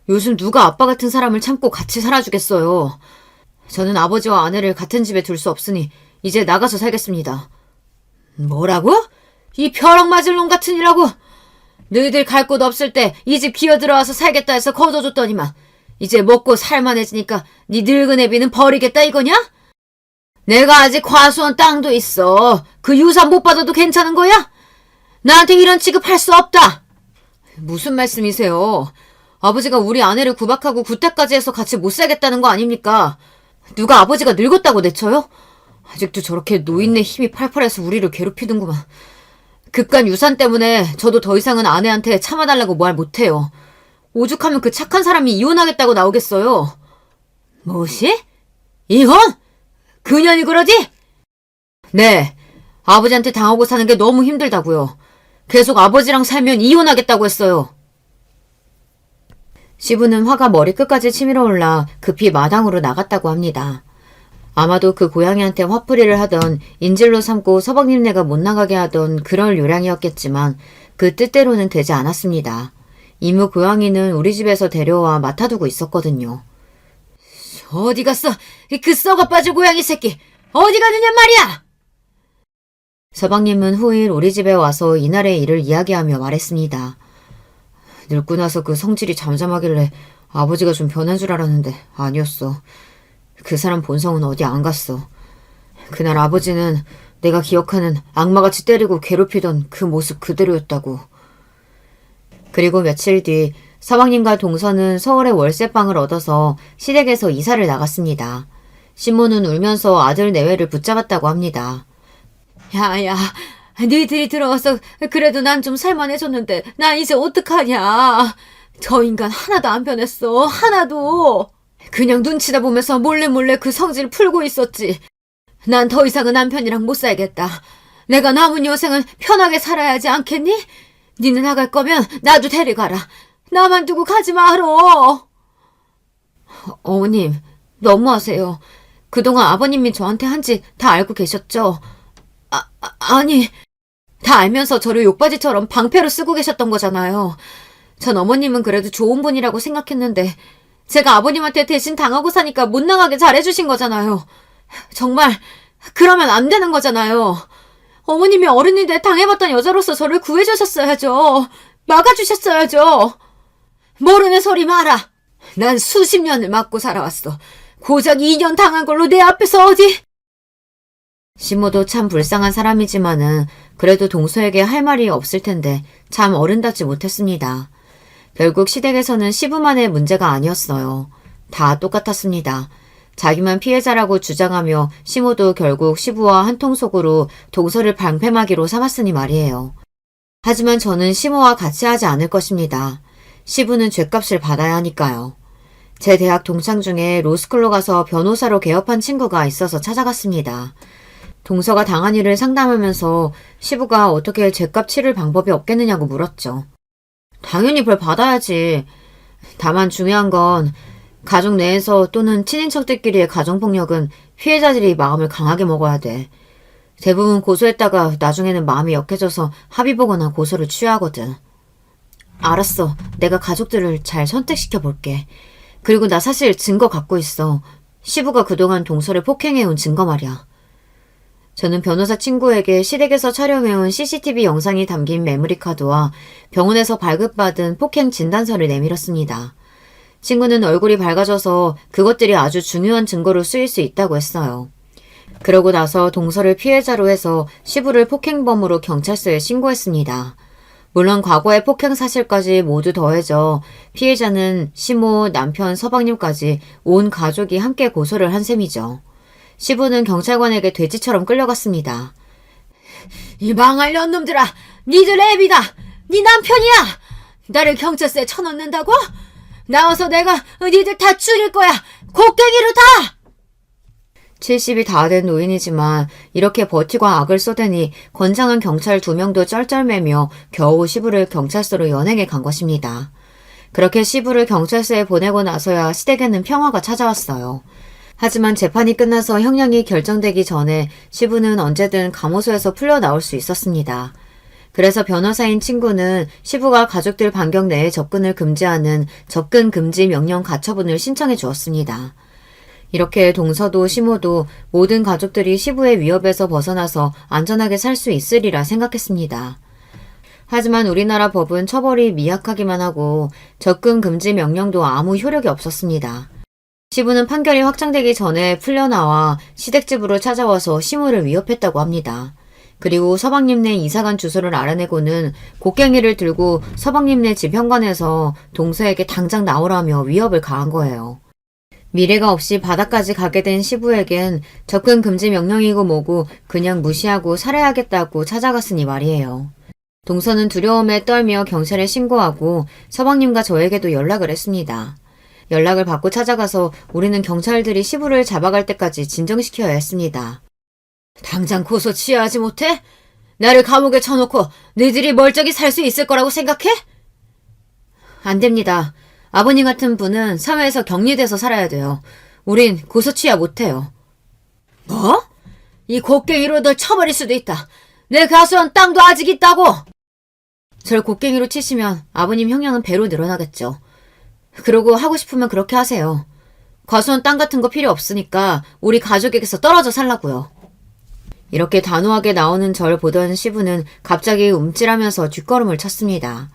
요즘 누가 아빠 같은 사람을 참고 같이 살아주겠어요. 저는 아버지와 아내를 같은 집에 둘 수 없으니 이제 나가서 살겠습니다. 뭐라고? 이 벼락 맞을 놈 같은 이라고? 너희들 갈 곳 없을 때 이 집 기어들어와서 살겠다 해서 거둬줬더니만 이제 먹고 살만해지니까 네 늙은 애비는 버리겠다 이거냐? 내가 아직 과수원 땅도 있어. 그 유산 못 받아도 괜찮은 거야? 나한테 이런 취급할 수 없다. 무슨 말씀이세요? 아버지가 우리 아내를 구박하고 구타까지 해서 같이 못 살겠다는 거 아닙니까? 누가 아버지가 늙었다고 내쳐요? 아직도 저렇게 노인네 힘이 팔팔해서 우리를 괴롭히는구만. 그깟 유산 때문에 저도 더 이상은 아내한테 참아달라고 말 못해요. 오죽하면 그 착한 사람이 이혼하겠다고 나오겠어요. 뭐시? 이혼? 그년이 그러지? 네. 아버지한테 당하고 사는 게 너무 힘들다고요. 계속 아버지랑 살면 이혼하겠다고 했어요. 시부는 화가 머리끝까지 치밀어 올라 급히 마당으로 나갔다고 합니다. 아마도 그 고양이한테 화풀이를 하던 인질로 삼고 서방님네가 못 나가게 하던 그럴 요량이었겠지만 그 뜻대로는 되지 않았습니다. 이모 고양이는 우리 집에서 데려와 맡아두고 있었거든요. 어디 갔어? 그 썩어 빠질 고양이 새끼! 어디 가느냐 말이야! 서방님은 후일 우리 집에 와서 이날의 일을 이야기하며 말했습니다. 늙고 나서 그 성질이 잠잠하길래 아버지가 좀 변한 줄 알았는데 아니었어. 그 사람 본성은 어디 안 갔어. 그날 아버지는 내가 기억하는 악마같이 때리고 괴롭히던 그 모습 그대로였다고. 그리고 며칠 뒤 서방님과 동서는 서울에 월세방을 얻어서 시댁에서 이사를 나갔습니다. 시모는 울면서 아들 내외를 붙잡았다고 합니다. 야야, 너희들이 들어와서 그래도 난 좀 살만해졌는데 나 이제 어떡하냐. 저 인간 하나도 안 변했어. 하나도. 그냥 눈치다 보면서 몰래 그 성질 풀고 있었지. 난 더 이상은 남편이랑 못 살겠다. 내가 남은 여생을 편하게 살아야지 않겠니? 니는 나갈 거면 나도 데려가라. 나만 두고 가지 말어. 어머님, 너무하세요. 그동안 아버님이 저한테 한지 다 알고 계셨죠? 아니, 다 알면서 저를 욕바지처럼 방패로 쓰고 계셨던 거잖아요. 전 어머님은 그래도 좋은 분이라고 생각했는데 제가 아버님한테 대신 당하고 사니까 못 나가게 잘해주신 거잖아요. 정말 그러면 안 되는 거잖아요. 어머님이 어른인데 당해봤던 여자로서 저를 구해주셨어야죠. 막아주셨어야죠. 모르는 소리 마라. 난 수십 년을 맞고 살아왔어. 고작 2년 당한 걸로 내 앞에서 어디. 시모도 참 불쌍한 사람이지만은 그래도 동서에게 할 말이 없을 텐데 참 어른답지 못했습니다. 결국 시댁에서는 시부만의 문제가 아니었어요. 다 똑같았습니다. 자기만 피해자라고 주장하며 시모도 결국 시부와 한통속으로 동서를 방패막이로 삼았으니 말이에요. 하지만 저는 시모와 같이 하지 않을 것입니다. 시부는 죗값을 받아야 하니까요. 제 대학 동창 중에 로스쿨로 가서 변호사로 개업한 친구가 있어서 찾아갔습니다. 동서가 당한 일을 상담하면서 시부가 어떻게 죗값 치를 방법이 없겠느냐고 물었죠. 당연히 벌 받아야지. 다만 중요한 건 가족 내에서 또는 친인척들끼리의 가정폭력은 피해자들이 마음을 강하게 먹어야 돼. 대부분 고소했다가 나중에는 마음이 약해져서 합의 보거나 고소를 취하거든. 알았어. 내가 가족들을 잘 선택시켜 볼게. 그리고 나 사실 증거 갖고 있어. 시부가 그동안 동서를 폭행해온 증거 말이야. 저는 변호사 친구에게 시댁에서 촬영해온 CCTV 영상이 담긴 메모리 카드와 병원에서 발급받은 폭행 진단서를 내밀었습니다. 친구는 얼굴이 밝아져서 그것들이 아주 중요한 증거로 쓰일 수 있다고 했어요. 그러고 나서 동서를 피해자로 해서 시부를 폭행범으로 경찰서에 신고했습니다. 물론 과거의 폭행 사실까지 모두 더해져 피해자는 시모, 남편, 서방님까지 온 가족이 함께 고소를 한 셈이죠. 시부는 경찰관에게 돼지처럼 끌려갔습니다. 이 망할 년놈들아! 니들 애비다! 니 남편이야! 나를 경찰서에 쳐넣는다고? 나와서 내가 니들 다 죽일 거야! 곡괭이로 다! 70이 다 된 노인이지만 이렇게 버티고 악을 쏟으니 건장한 경찰 2명도 쩔쩔매며 겨우 시부를 경찰서로 연행해 간 것입니다. 그렇게 시부를 경찰서에 보내고 나서야 시댁에는 평화가 찾아왔어요. 하지만 재판이 끝나서 형량이 결정되기 전에 시부는 언제든 감호소에서 풀려나올 수 있었습니다. 그래서 변호사인 친구는 시부가 가족들 반경 내에 접근을 금지하는 접근 금지 명령 가처분을 신청해 주었습니다. 이렇게 동서도 시모도 모든 가족들이 시부의 위협에서 벗어나서 안전하게 살 수 있으리라 생각했습니다. 하지만 우리나라 법은 처벌이 미약하기만 하고 접근 금지 명령도 아무 효력이 없었습니다. 시부는 판결이 확정되기 전에 풀려나와 시댁집으로 찾아와서 시모를 위협했다고 합니다. 그리고 서방님네 이사간 주소를 알아내고는 곡괭이를 들고 서방님네 집 현관에서 동서에게 당장 나오라며 위협을 가한 거예요. 미래가 없이 바다까지 가게 된 시부에겐 접근 금지 명령이고 뭐고 그냥 무시하고 살해하겠다고 찾아갔으니 말이에요. 동서는 두려움에 떨며 경찰에 신고하고 서방님과 저에게도 연락을 했습니다. 연락을 받고 찾아가서 우리는 경찰들이 시부를 잡아갈 때까지 진정시켜야 했습니다. 당장 고소 취하하지 못해? 나를 감옥에 쳐놓고 너희들이 멀쩡히 살 수 있을 거라고 생각해? 안 됩니다. 아버님 같은 분은 사회에서 격리돼서 살아야 돼요. 우린 고소 취하 못해요. 뭐? 이 곡괭이로 널 쳐버릴 수도 있다. 내 가수한 땅도 아직 있다고! 절 곡괭이로 치시면 아버님 형량은 배로 늘어나겠죠. 그러고 하고 싶으면 그렇게 하세요. 과수원 땅 같은 거 필요 없으니까 우리 가족에게서 떨어져 살라고요. 이렇게 단호하게 나오는 절 보던 시부는 갑자기 움찔하면서 뒷걸음을 쳤습니다.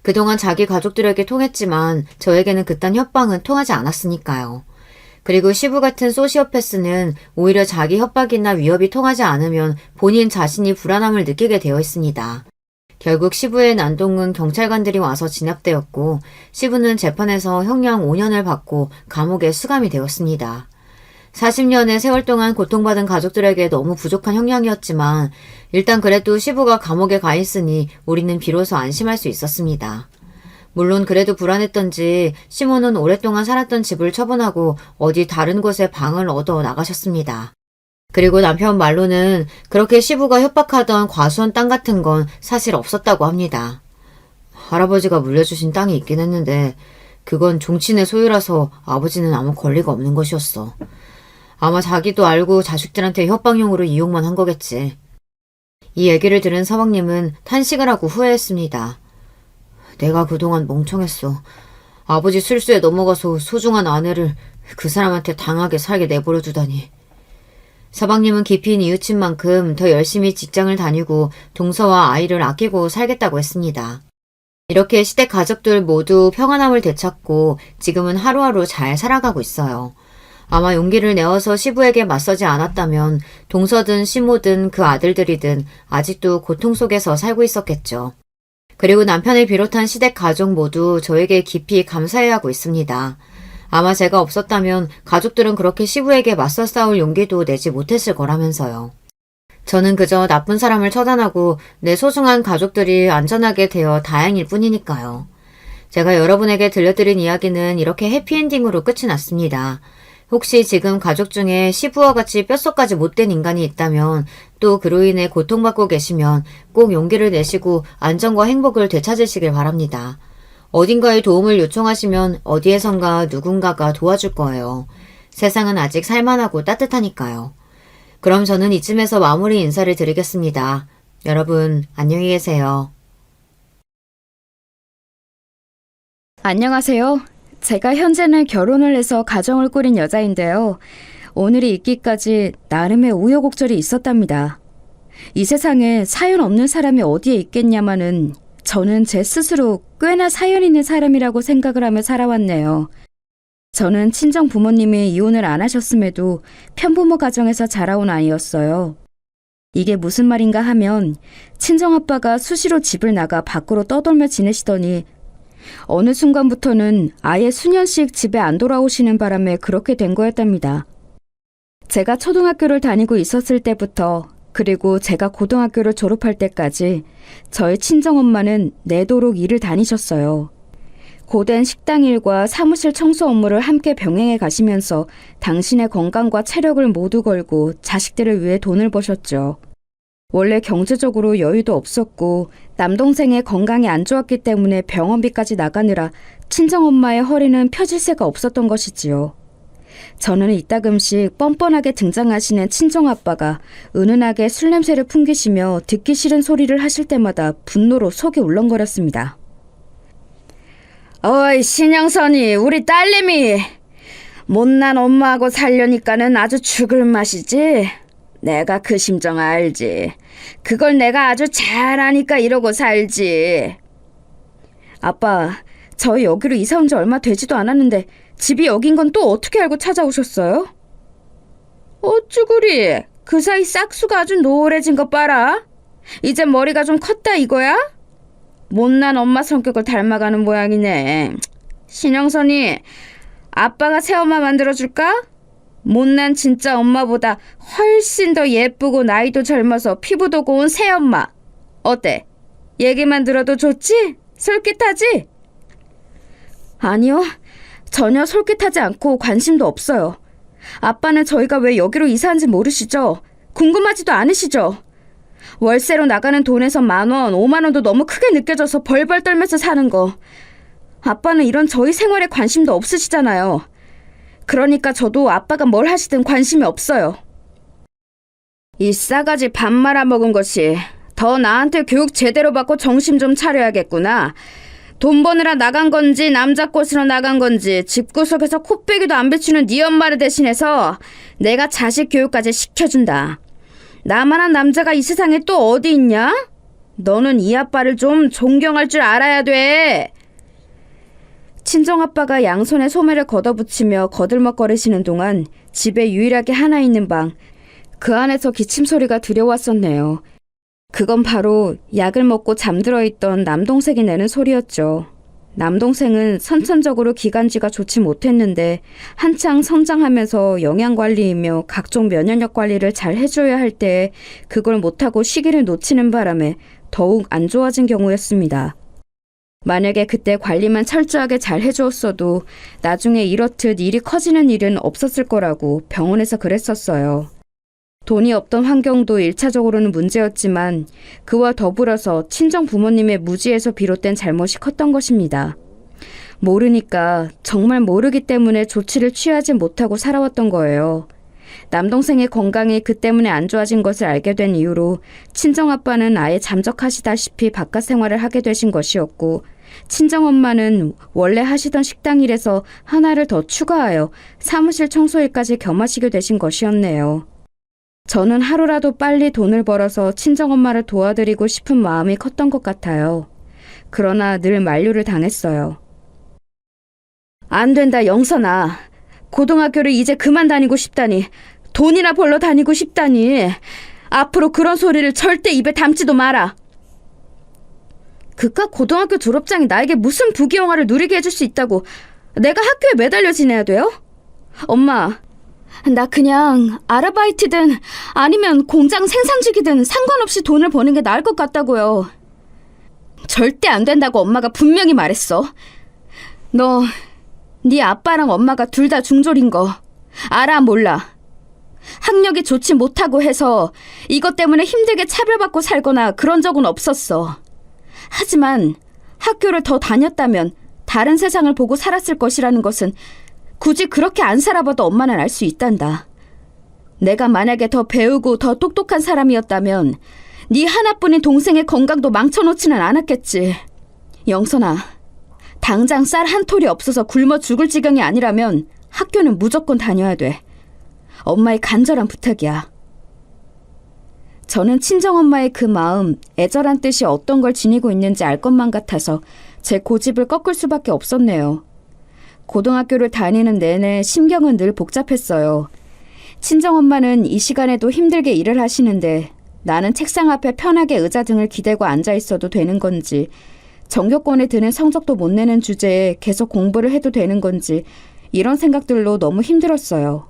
그동안 자기 가족들에게 통했지만 저에게는 그딴 협박은 통하지 않았으니까요. 그리고 시부 같은 소시오패스는 오히려 자기 협박이나 위협이 통하지 않으면 본인 자신이 불안함을 느끼게 되어 있습니다. 결국 시부의 난동은 경찰관들이 와서 진압되었고 시부는 재판에서 형량 5년을 받고 감옥에 수감이 되었습니다. 40년의 세월 동안 고통받은 가족들에게 너무 부족한 형량이었지만 일단 그래도 시부가 감옥에 가 있으니 우리는 비로소 안심할 수 있었습니다. 물론 그래도 불안했던지 시모는 오랫동안 살았던 집을 처분하고 어디 다른 곳에 방을 얻어 나가셨습니다. 그리고 남편 말로는 그렇게 시부가 협박하던 과수원 땅 같은 건 사실 없었다고 합니다. 할아버지가 물려주신 땅이 있긴 했는데 그건 종친의 소유라서 아버지는 아무 권리가 없는 것이었어. 아마 자기도 알고 자식들한테 협박용으로 이용만 한 거겠지. 이 얘기를 들은 서방님은 탄식을 하고 후회했습니다. 내가 그동안 멍청했어. 아버지 술수에 넘어가서 소중한 아내를 그 사람한테 당하게 살게 내버려 두다니. 서방님은 깊이 뉘우친 만큼 더 열심히 직장을 다니고 동서와 아이를 아끼고 살겠다고 했습니다. 이렇게 시댁 가족들 모두 평안함을 되찾고 지금은 하루하루 잘 살아가고 있어요. 아마 용기를 내어서 시부에게 맞서지 않았다면 동서든 시모든 그 아들들이든 아직도 고통 속에서 살고 있었겠죠. 그리고 남편을 비롯한 시댁 가족 모두 저에게 깊이 감사해야 하고 있습니다. 아마 제가 없었다면 가족들은 그렇게 시부에게 맞서 싸울 용기도 내지 못했을 거라면서요. 저는 그저 나쁜 사람을 처단하고 내 소중한 가족들이 안전하게 되어 다행일 뿐이니까요. 제가 여러분에게 들려드린 이야기는 이렇게 해피엔딩으로 끝이 났습니다. 혹시 지금 가족 중에 시부와 같이 뼛속까지 못된 인간이 있다면 또 그로 인해 고통받고 계시면 꼭 용기를 내시고 안전과 행복을 되찾으시길 바랍니다. 어딘가에 도움을 요청하시면 어디에선가 누군가가 도와줄 거예요. 세상은 아직 살만하고 따뜻하니까요. 그럼 저는 이쯤에서 마무리 인사를 드리겠습니다. 여러분 안녕히 계세요. 안녕하세요. 제가 현재는 결혼을 해서 가정을 꾸린 여자인데요. 오늘이 있기까지 나름의 우여곡절이 있었답니다. 이 세상에 사연 없는 사람이 어디에 있겠냐마는 저는 제 스스로 꽤나 사연 있는 사람이라고 생각을 하며 살아왔네요. 저는 친정 부모님이 이혼을 안 하셨음에도 편부모 가정에서 자라온 아이였어요. 이게 무슨 말인가 하면 친정아빠가 수시로 집을 나가 밖으로 떠돌며 지내시더니 어느 순간부터는 아예 수년씩 집에 안 돌아오시는 바람에 그렇게 된 거였답니다. 제가 초등학교를 다니고 있었을 때부터 그리고 제가 고등학교를 졸업할 때까지 저희 친정엄마는 내도록 일을 다니셨어요. 고된 식당 일과 사무실 청소 업무를 함께 병행해 가시면서 당신의 건강과 체력을 모두 걸고 자식들을 위해 돈을 버셨죠. 원래 경제적으로 여유도 없었고 남동생의 건강이 안 좋았기 때문에 병원비까지 나가느라 친정엄마의 허리는 펴질 새가 없었던 것이지요. 저는 이따금씩 뻔뻔하게 등장하시는 친정아빠가 은은하게 술 냄새를 풍기시며 듣기 싫은 소리를 하실 때마다 분노로 속이 울렁거렸습니다. 어이 신영선이 우리 딸내미 못난 엄마하고 살려니까는 아주 죽을 맛이지. 내가 그 심정 알지. 그걸 내가 아주 잘 아니까 이러고 살지. 아빠, 저희 여기로 이사 온 지 얼마 되지도 않았는데 집이 여긴 건 또 어떻게 알고 찾아오셨어요? 어쭈구리, 그 사이 싹수가 아주 노래진 것 봐라. 이제 머리가 좀 컸다 이거야? 못난 엄마 성격을 닮아가는 모양이네. 신영선이 아빠가 새엄마 만들어줄까? 못난 진짜 엄마보다 훨씬 더 예쁘고 나이도 젊어서 피부도 고운 새엄마. 어때? 얘기만 들어도 좋지? 솔깃하지? 아니요. 전혀 솔깃하지 않고 관심도 없어요. 아빠는 저희가 왜 여기로 이사한지 모르시죠? 궁금하지도 않으시죠? 월세로 나가는 돈에서 10,000원, 50,000원도 너무 크게 느껴져서 벌벌 떨면서 사는 거. 아빠는 이런 저희 생활에 관심도 없으시잖아요. 그러니까 저도 아빠가 뭘 하시든 관심이 없어요. 이 싸가지 밥 말아먹은 것이 더 나한테 교육 제대로 받고 정신 좀 차려야겠구나. 돈 버느라 나간 건지 남자 꽃으로 나간 건지 집구석에서 코빼기도 안 비추는 네 엄마를 대신해서 내가 자식 교육까지 시켜준다. 나만한 남자가 이 세상에 또 어디 있냐? 너는 이 아빠를 좀 존경할 줄 알아야 돼. 친정아빠가 양손에 소매를 걷어붙이며 거들먹거리시는 동안 집에 유일하게 하나 있는 방, 그 안에서 기침 소리가 들려왔었네요. 그건 바로 약을 먹고 잠들어 있던 남동생이 내는 소리였죠. 남동생은 선천적으로 기관지가 좋지 못했는데 한창 성장하면서 영양관리이며 각종 면역력 관리를 잘 해줘야 할 때에 그걸 못하고 시기를 놓치는 바람에 더욱 안 좋아진 경우였습니다. 만약에 그때 관리만 철저하게 잘 해주었어도 나중에 이렇듯 일이 커지는 일은 없었을 거라고 병원에서 그랬었어요. 돈이 없던 환경도 1차적으로는 문제였지만 그와 더불어서 친정 부모님의 무지에서 비롯된 잘못이 컸던 것입니다. 모르니까, 정말 모르기 때문에 조치를 취하지 못하고 살아왔던 거예요. 남동생의 건강이 그 때문에 안 좋아진 것을 알게 된 이후로 친정아빠는 아예 잠적하시다시피 바깥 생활을 하게 되신 것이었고, 친정엄마는 원래 하시던 식당 일에서 하나를 더 추가하여 사무실 청소일까지 겸하시게 되신 것이었네요. 저는 하루라도 빨리 돈을 벌어서 친정엄마를 도와드리고 싶은 마음이 컸던 것 같아요. 그러나 늘 만류를 당했어요. 안 된다, 영선아. 고등학교를 이제 그만 다니고 싶다니, 돈이나 벌러 다니고 싶다니, 앞으로 그런 소리를 절대 입에 담지도 마라. 그깟 고등학교 졸업장이 나에게 무슨 부귀영화를 누리게 해줄 수 있다고 내가 학교에 매달려 지내야 돼요? 엄마, 나 그냥 아르바이트든 아니면 공장 생산직이든 상관없이 돈을 버는 게 나을 것 같다고요. 절대 안 된다고 엄마가 분명히 말했어. 너, 네 아빠랑 엄마가 둘 다 중졸인 거 알아 몰라? 학력이 좋지 못하고 해서 이것 때문에 힘들게 차별받고 살거나 그런 적은 없었어. 하지만 학교를 더 다녔다면 다른 세상을 보고 살았을 것이라는 것은 굳이 그렇게 안 살아봐도 엄마는 알 수 있단다. 내가 만약에 더 배우고 더 똑똑한 사람이었다면 네 하나뿐인 동생의 건강도 망쳐놓지는 않았겠지. 영선아, 당장 쌀 한 톨이 없어서 굶어 죽을 지경이 아니라면 학교는 무조건 다녀야 돼. 엄마의 간절한 부탁이야. 저는 친정엄마의 그 마음, 애절한 뜻이 어떤 걸 지니고 있는지 알 것만 같아서 제 고집을 꺾을 수밖에 없었네요. 고등학교를 다니는 내내 심경은 늘 복잡했어요. 친정엄마는 이 시간에도 힘들게 일을 하시는데 나는 책상 앞에 편하게 의자 등을 기대고 앉아 있어도 되는 건지, 전교권에 드는 성적도 못 내는 주제에 계속 공부를 해도 되는 건지 이런 생각들로 너무 힘들었어요.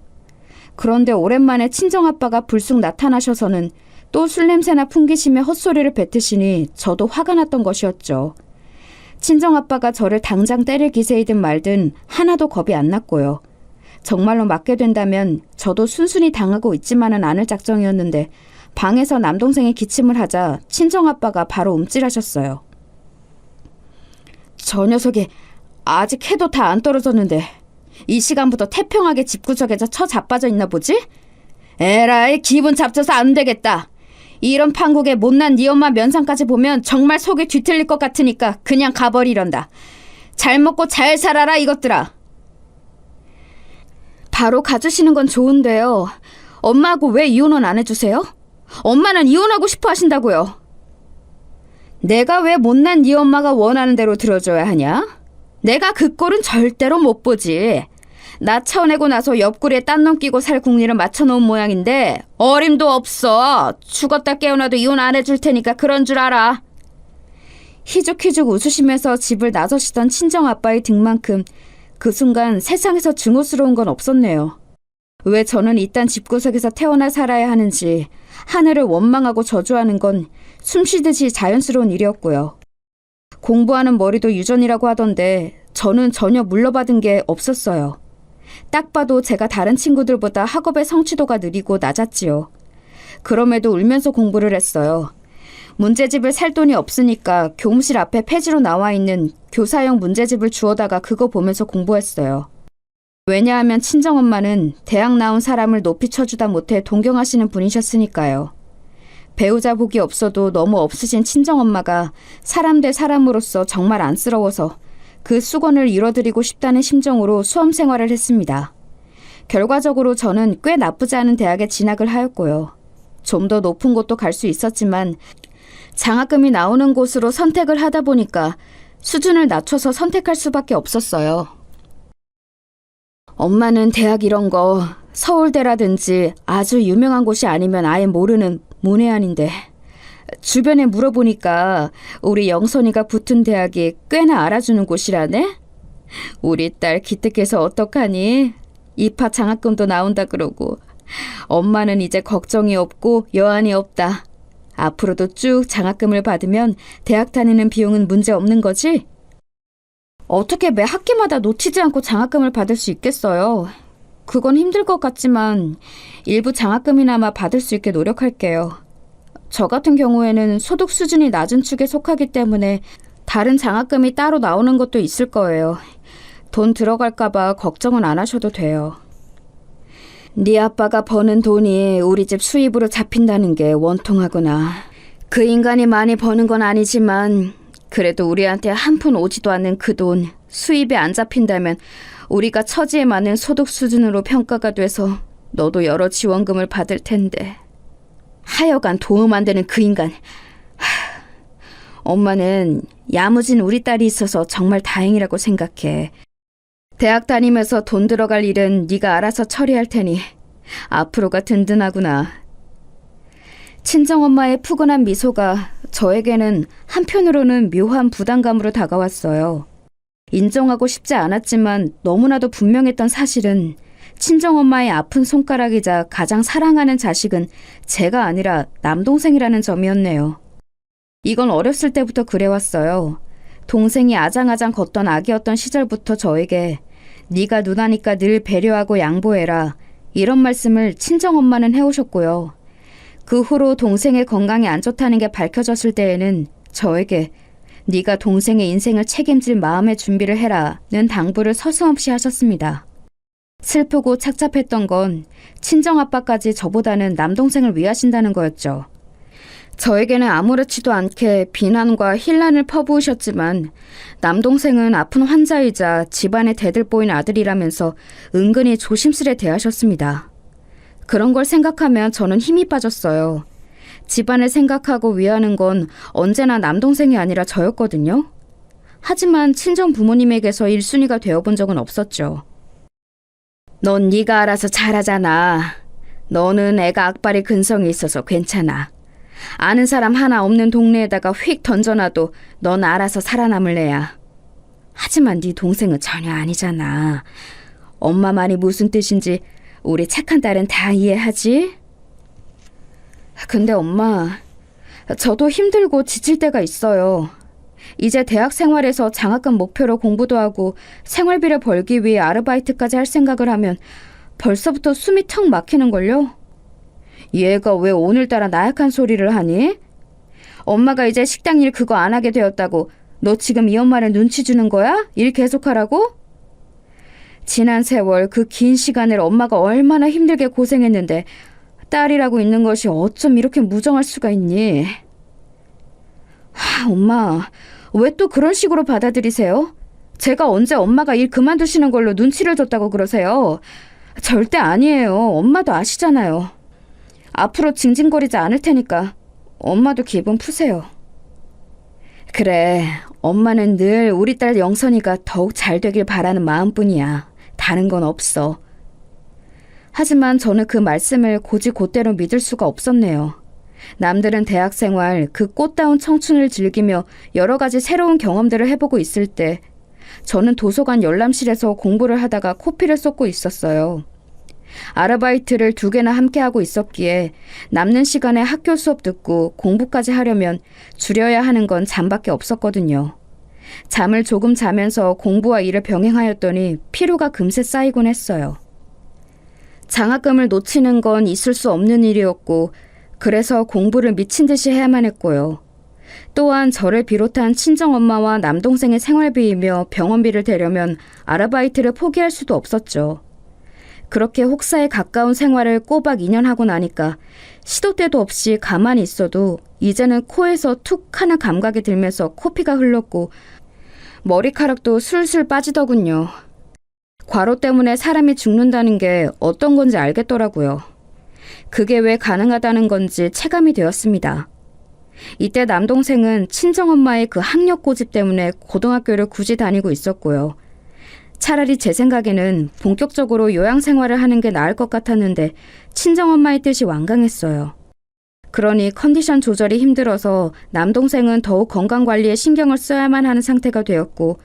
그런데 오랜만에 친정아빠가 불쑥 나타나셔서는 또 술 냄새나 풍기시며 헛소리를 뱉으시니 저도 화가 났던 것이었죠. 친정아빠가 저를 당장 때릴 기세이든 말든 하나도 겁이 안 났고요. 정말로 맞게 된다면 저도 순순히 당하고 있지만은 않을 작정이었는데 방에서 남동생이 기침을 하자 친정아빠가 바로 움찔하셨어요. 저 녀석이 아직 해도 다 안 떨어졌는데 이 시간부터 태평하게 집구석에서 자빠져 있나 보지? 에라이, 기분 잡쳐서 안 되겠다. 이런 판국에 못난 네 엄마 면상까지 보면 정말 속이 뒤틀릴 것 같으니까 그냥 가버리련다. 잘 먹고 잘 살아라 이것들아. 바로 가주시는 건 좋은데요. 엄마하고 왜 이혼은 안 해주세요? 엄마는 이혼하고 싶어 하신다고요. 내가 왜 못난 네 엄마가 원하는 대로 들어줘야 하냐? 내가 그 꼴은 절대로 못 보지. 나 쳐내고 나서 옆구리에 딴 놈 끼고 살 궁리를 맞춰놓은 모양인데 어림도 없어. 죽었다 깨어나도 이혼 안 해줄 테니까 그런 줄 알아. 희죽희죽 웃으시면서 집을 나서시던 친정아빠의 등만큼 그 순간 세상에서 증오스러운 건 없었네요. 왜 저는 이딴 집구석에서 태어나 살아야 하는지 하늘을 원망하고 저주하는 건 숨쉬듯이 자연스러운 일이었고요. 공부하는 머리도 유전이라고 하던데 저는 전혀 물러받은 게 없었어요. 딱 봐도 제가 다른 친구들보다 학업의 성취도가 느리고 낮았지요. 그럼에도 울면서 공부를 했어요. 문제집을 살 돈이 없으니까 교무실 앞에 폐지로 나와 있는 교사용 문제집을 주워다가 그거 보면서 공부했어요. 왜냐하면 친정엄마는 대학 나온 사람을 높이 쳐주다 못해 동경하시는 분이셨으니까요. 배우자 복이 없어도 너무 없으신 친정엄마가 사람 대 사람으로서 정말 안쓰러워서 그 수건을 이뤄드리고 싶다는 심정으로 수험 생활을 했습니다. 결과적으로 저는 꽤 나쁘지 않은 대학에 진학을 하였고요. 좀 더 높은 곳도 갈 수 있었지만 장학금이 나오는 곳으로 선택을 하다 보니까 수준을 낮춰서 선택할 수밖에 없었어요. 엄마는 대학 이런 거 서울대라든지 아주 유명한 곳이 아니면 아예 모르는 문외한인데 주변에 물어보니까 우리 영선이가 붙은 대학이 꽤나 알아주는 곳이라네? 우리 딸 기특해서 어떡하니? 입학 장학금도 나온다 그러고 엄마는 이제 걱정이 없고 여한이 없다. 앞으로도 쭉 장학금을 받으면 대학 다니는 비용은 문제 없는 거지? 어떻게 매 학기마다 놓치지 않고 장학금을 받을 수 있겠어요? 그건 힘들 것 같지만 일부 장학금이나마 받을 수 있게 노력할게요. 저 같은 경우에는 소득 수준이 낮은 축에 속하기 때문에 다른 장학금이 따로 나오는 것도 있을 거예요. 돈 들어갈까 봐 걱정은 안 하셔도 돼요. 네 아빠가 버는 돈이 우리 집 수입으로 잡힌다는 게 원통하구나. 그 인간이 많이 버는 건 아니지만 그래도 우리한테 한 푼 오지도 않는 그 돈 수입에 안 잡힌다면 우리가 처지에 맞는 소득 수준으로 평가가 돼서 너도 여러 지원금을 받을 텐데. 하여간 도움 안 되는 그 인간. 엄마는 야무진 우리 딸이 있어서 정말 다행이라고 생각해. 대학 다니면서 돈 들어갈 일은 네가 알아서 처리할 테니 앞으로가 든든하구나. 친정엄마의 푸근한 미소가 저에게는 한편으로는 묘한 부담감으로 다가왔어요. 인정하고 싶지 않았지만 너무나도 분명했던 사실은 친정엄마의 아픈 손가락이자 가장 사랑하는 자식은 제가 아니라 남동생이라는 점이었네요. 이건 어렸을 때부터 그래왔어요. 동생이 아장아장 걷던 아기였던 시절부터 저에게 네가 누나니까 늘 배려하고 양보해라 이런 말씀을 친정엄마는 해오셨고요. 그 후로 동생의 건강이 안 좋다는 게 밝혀졌을 때에는 저에게 네가 동생의 인생을 책임질 마음의 준비를 해라는 당부를 서슴없이 하셨습니다. 슬프고 착잡했던 건 친정아빠까지 저보다는 남동생을 위하신다는 거였죠. 저에게는 아무렇지도 않게 비난과 힐난을 퍼부으셨지만 남동생은 아픈 환자이자 집안의 대들보인 아들이라면서 은근히 조심스레 대하셨습니다. 그런 걸 생각하면 저는 힘이 빠졌어요. 집안을 생각하고 위하는 건 언제나 남동생이 아니라 저였거든요. 하지만 친정 부모님에게서 1순위가 되어본 적은 없었죠. 넌 네가 알아서 잘하잖아. 너는 애가 악발의 근성이 있어서 괜찮아. 아는 사람 하나 없는 동네에다가 휙 던져놔도 넌 알아서 살아남을 애야. 하지만 네 동생은 전혀 아니잖아. 엄마 말이 무슨 뜻인지 우리 착한 딸은 다 이해하지? 근데 엄마, 저도 힘들고 지칠 때가 있어요. 이제 대학 생활에서 장학금 목표로 공부도 하고 생활비를 벌기 위해 아르바이트까지 할 생각을 하면 벌써부터 숨이 턱 막히는걸요? 얘가 왜 오늘따라 나약한 소리를 하니? 엄마가 이제 식당 일 그거 안 하게 되었다고 너 지금 이 엄마를 눈치 주는 거야? 일 계속하라고? 지난 세월 그 긴 시간을 엄마가 얼마나 힘들게 고생했는데 딸이라고 있는 것이 어쩜 이렇게 무정할 수가 있니? 엄마, 왜 또 그런 식으로 받아들이세요? 제가 언제 엄마가 일 그만두시는 걸로 눈치를 줬다고 그러세요? 절대 아니에요. 엄마도 아시잖아요. 앞으로 징징거리지 않을 테니까 엄마도 기분 푸세요. 그래, 엄마는 늘 우리 딸 영선이가 더욱 잘 되길 바라는 마음뿐이야. 다른 건 없어. 하지만 저는 그 말씀을 곧이곧대로 믿을 수가 없었네요. 남들은 대학 생활, 그 꽃다운 청춘을 즐기며 여러 가지 새로운 경험들을 해보고 있을 때 저는 도서관 열람실에서 공부를 하다가 코피를 쏟고 있었어요. 아르바이트를 2개나 함께 하고 있었기에 남는 시간에 학교 수업 듣고 공부까지 하려면 줄여야 하는 건 잠밖에 없었거든요. 잠을 조금 자면서 공부와 일을 병행하였더니 피로가 금세 쌓이곤 했어요. 장학금을 놓치는 건 있을 수 없는 일이었고 그래서 공부를 미친 듯이 해야만 했고요. 또한 저를 비롯한 친정엄마와 남동생의 생활비이며 병원비를 대려면 아르바이트를 포기할 수도 없었죠. 그렇게 혹사에 가까운 생활을 꼬박 2년 하고 나니까 시도 때도 없이 가만히 있어도 이제는 코에서 툭 하는 감각이 들면서 코피가 흘렀고 머리카락도 술술 빠지더군요. 과로 때문에 사람이 죽는다는 게 어떤 건지 알겠더라고요. 그게 왜 가능하다는 건지 체감이 되었습니다. 이때 남동생은 친정엄마의 그 학력 고집 때문에 고등학교를 굳이 다니고 있었고요. 차라리 제 생각에는 본격적으로 요양생활을 하는 게 나을 것 같았는데 친정엄마의 뜻이 완강했어요. 그러니 컨디션 조절이 힘들어서 남동생은 더욱 건강관리에 신경을 써야만 하는 상태가 되었고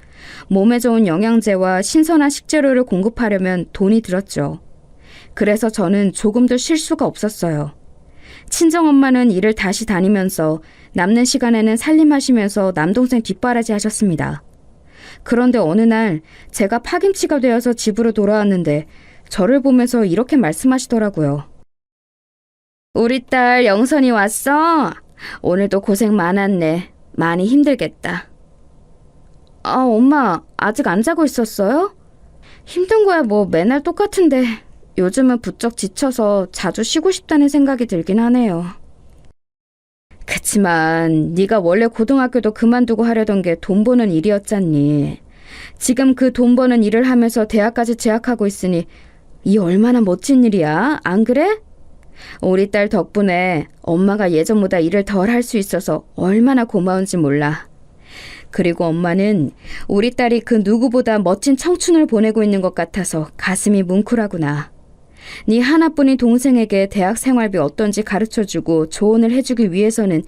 몸에 좋은 영양제와 신선한 식재료를 공급하려면 돈이 들었죠. 그래서 저는 조금도 쉴 수가 없었어요. 친정엄마는 일을 다시 다니면서 남는 시간에는 살림하시면서 남동생 뒷바라지 하셨습니다. 그런데 어느 날 제가 파김치가 되어서 집으로 돌아왔는데 저를 보면서 이렇게 말씀하시더라고요. 우리 딸 영선이 왔어? 오늘도 고생 많았네. 많이 힘들겠다. 아, 엄마, 아직 안 자고 있었어요? 힘든 거야 뭐 맨날 똑같은데 요즘은 부쩍 지쳐서 자주 쉬고 싶다는 생각이 들긴 하네요. 그치만 네가 원래 고등학교도 그만두고 하려던 게 돈 버는 일이었잖니. 지금 그 돈 버는 일을 하면서 대학까지 재학하고 있으니 이 얼마나 멋진 일이야, 안 그래? 우리 딸 덕분에 엄마가 예전보다 일을 덜 할 수 있어서 얼마나 고마운지 몰라. 그리고 엄마는 우리 딸이 그 누구보다 멋진 청춘을 보내고 있는 것 같아서 가슴이 뭉클하구나. 네 하나뿐인 동생에게 대학 생활비 어떤지 가르쳐주고 조언을 해주기 위해서는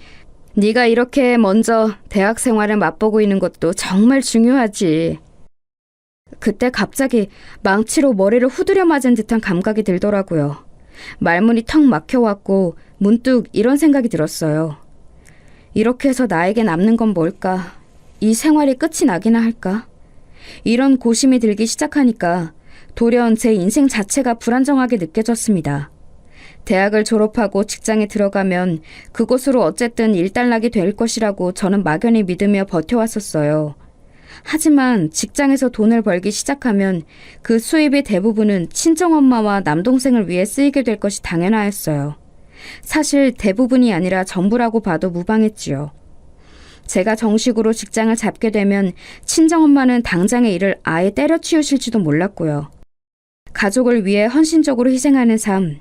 네가 이렇게 먼저 대학 생활을 맛보고 있는 것도 정말 중요하지. 그때 갑자기 망치로 머리를 후드려 맞은 듯한 감각이 들더라고요. 말문이 턱 막혀왔고 문득 이런 생각이 들었어요. 이렇게 해서 나에게 남는 건 뭘까? 이 생활이 끝이 나기나 할까? 이런 고심이 들기 시작하니까 돌연 제 인생 자체가 불안정하게 느껴졌습니다. 대학을 졸업하고 직장에 들어가면 그곳으로 어쨌든 일단락이 될 것이라고 저는 막연히 믿으며 버텨왔었어요. 하지만 직장에서 돈을 벌기 시작하면 그 수입의 대부분은 친정엄마와 남동생을 위해 쓰이게 될 것이 당연하였어요. 사실 대부분이 아니라 전부라고 봐도 무방했지요. 제가 정식으로 직장을 잡게 되면 친정엄마는 당장의 일을 아예 때려치우실지도 몰랐고요. 가족을 위해 헌신적으로 희생하는 삶,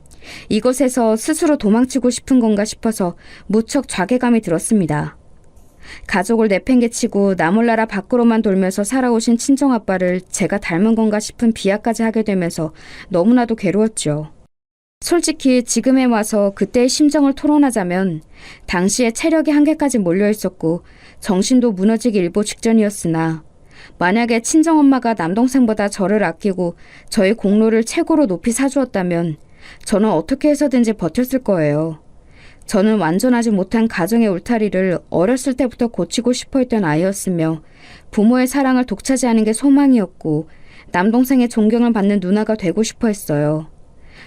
이것에서 스스로 도망치고 싶은 건가 싶어서 무척 좌괴감이 들었습니다. 가족을 내팽개치고 나몰라라 밖으로만 돌면서 살아오신 친정아빠를 제가 닮은 건가 싶은 비하까지 하게 되면서 너무나도 괴로웠죠. 솔직히 지금에 와서 그때의 심정을 토론하자면 당시에 체력이 한계까지 몰려 있었고 정신도 무너지기 일보 직전이었으나 만약에 친정엄마가 남동생보다 저를 아끼고 저의 공로를 최고로 높이 사주었다면 저는 어떻게 해서든지 버텼을 거예요. 저는 완전하지 못한 가정의 울타리를 어렸을 때부터 고치고 싶어 했던 아이였으며 부모의 사랑을 독차지하는 게 소망이었고 남동생의 존경을 받는 누나가 되고 싶어 했어요.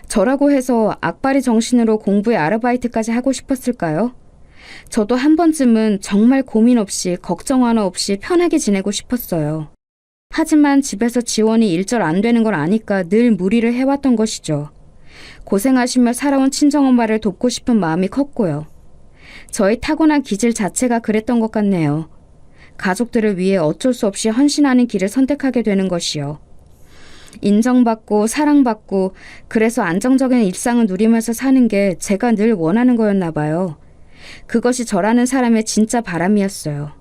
저라고 해서 악바리 정신으로 공부에 아르바이트까지 하고 싶었을까요? 저도 한 번쯤은 정말 고민 없이 걱정 하나 없이 편하게 지내고 싶었어요. 하지만 집에서 지원이 일절 안 되는 걸 아니까 늘 무리를 해왔던 것이죠. 고생하시며 살아온 친정엄마를 돕고 싶은 마음이 컸고요. 저의 타고난 기질 자체가 그랬던 것 같네요. 가족들을 위해 어쩔 수 없이 헌신하는 길을 선택하게 되는 것이요. 인정받고 사랑받고 그래서 안정적인 일상을 누리면서 사는 게 제가 늘 원하는 거였나 봐요. 그것이 저라는 사람의 진짜 바람이었어요.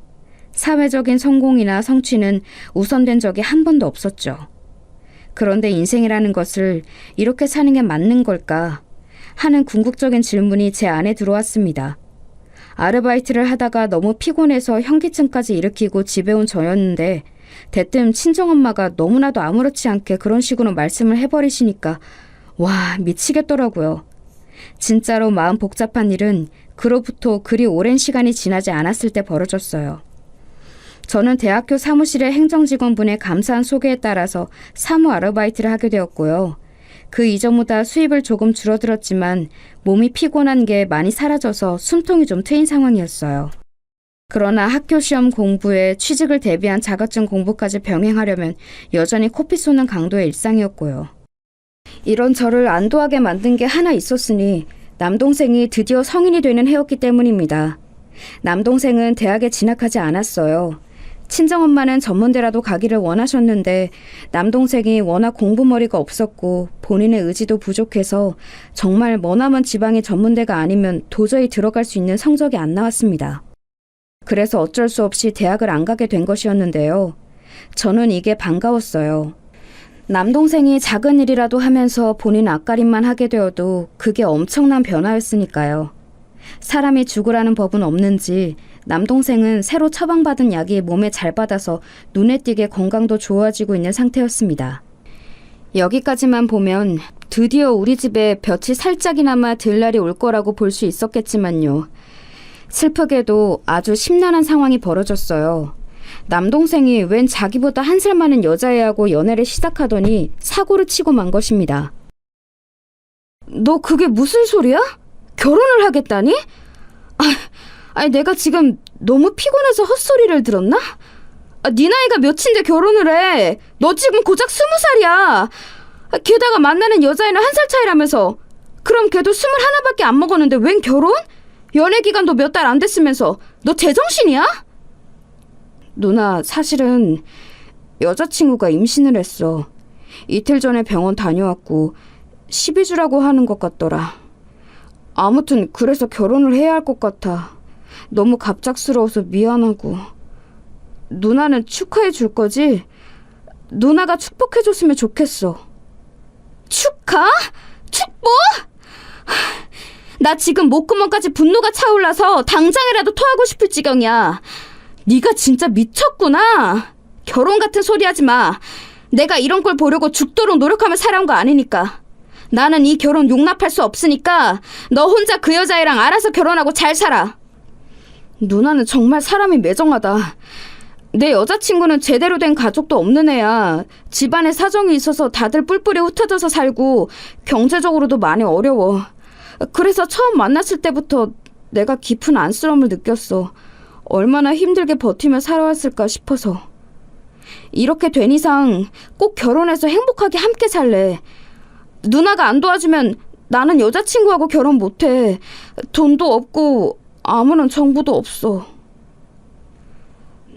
사회적인 성공이나 성취는 우선된 적이 한 번도 없었죠. 그런데 인생이라는 것을 이렇게 사는 게 맞는 걸까 하는 궁극적인 질문이 제 안에 들어왔습니다. 아르바이트를 하다가 너무 피곤해서 현기증까지 일으키고 집에 온 저였는데 대뜸 친정엄마가 너무나도 아무렇지 않게 그런 식으로 말씀을 해버리시니까 와, 미치겠더라고요. 진짜로 마음 복잡한 일은 그로부터 그리 오랜 시간이 지나지 않았을 때 벌어졌어요. 저는 대학교 사무실의 행정직원분의 감사한 소개에 따라서 사무 아르바이트를 하게 되었고요. 그 이전보다 수입을 조금 줄어들었지만 몸이 피곤한 게 많이 사라져서 숨통이 좀 트인 상황이었어요. 그러나 학교 시험 공부에 취직을 대비한 자격증 공부까지 병행하려면 여전히 코피 쏘는 강도의 일상이었고요. 이런 저를 안도하게 만든 게 하나 있었으니 남동생이 드디어 성인이 되는 해였기 때문입니다. 남동생은 대학에 진학하지 않았어요. 친정엄마는 전문대라도 가기를 원하셨는데 남동생이 워낙 공부머리가 없었고 본인의 의지도 부족해서 정말 머나먼 지방의 전문대가 아니면 도저히 들어갈 수 있는 성적이 안 나왔습니다. 그래서 어쩔 수 없이 대학을 안 가게 된 것이었는데요. 저는 이게 반가웠어요. 남동생이 작은 일이라도 하면서 본인 앞가림만 하게 되어도 그게 엄청난 변화였으니까요. 사람이 죽으라는 법은 없는지 남동생은 새로 처방받은 약이 몸에 잘 받아서 눈에 띄게 건강도 좋아지고 있는 상태였습니다. 여기까지만 보면 드디어 우리 집에 볕이 살짝이나마 들 날이 올 거라고 볼 수 있었겠지만요. 슬프게도 아주 심란한 상황이 벌어졌어요. 남동생이 웬 자기보다 한 살 많은 여자애하고 연애를 시작하더니 사고를 치고 만 것입니다. 너 그게 무슨 소리야? 결혼을 하겠다니? 아니 내가 지금 너무 피곤해서 헛소리를 들었나? 네 나이가 몇인데 결혼을 해? 너 지금 고작 20살이야. 게다가 만나는 여자애는 1살 차이라면서. 그럼 걔도 21밖에 안 먹었는데 웬 결혼? 연애 기간도 몇 달 안 됐으면서. 너 제정신이야? 누나, 사실은 여자친구가 임신을 했어. 이틀 전에 병원 다녀왔고 12주라고 하는 것 같더라. 아무튼 그래서 결혼을 해야 할 것 같아. 너무 갑작스러워서 미안하고. 누나는 축하해 줄 거지? 누나가 축복해 줬으면 좋겠어. 축하? 축복? 나 지금 목구멍까지 분노가 차올라서 당장이라도 토하고 싶을 지경이야. 네가 진짜 미쳤구나. 결혼 같은 소리 하지 마. 내가 이런 걸 보려고 죽도록 노력하며 살아온 거 아니니까. 나는 이 결혼 용납할 수 없으니까 너 혼자 그 여자애랑 알아서 결혼하고 잘 살아. 누나는 정말 사람이 매정하다. 내 여자친구는 제대로 된 가족도 없는 애야. 집안에 사정이 있어서 다들 뿔뿔이 흩어져서 살고 경제적으로도 많이 어려워. 그래서 처음 만났을 때부터 내가 깊은 안쓰러움을 느꼈어. 얼마나 힘들게 버티며 살아왔을까 싶어서. 이렇게 된 이상 꼭 결혼해서 행복하게 함께 살래. 누나가 안 도와주면 나는 여자친구하고 결혼 못해. 돈도 없고 아무런 정보도 없어.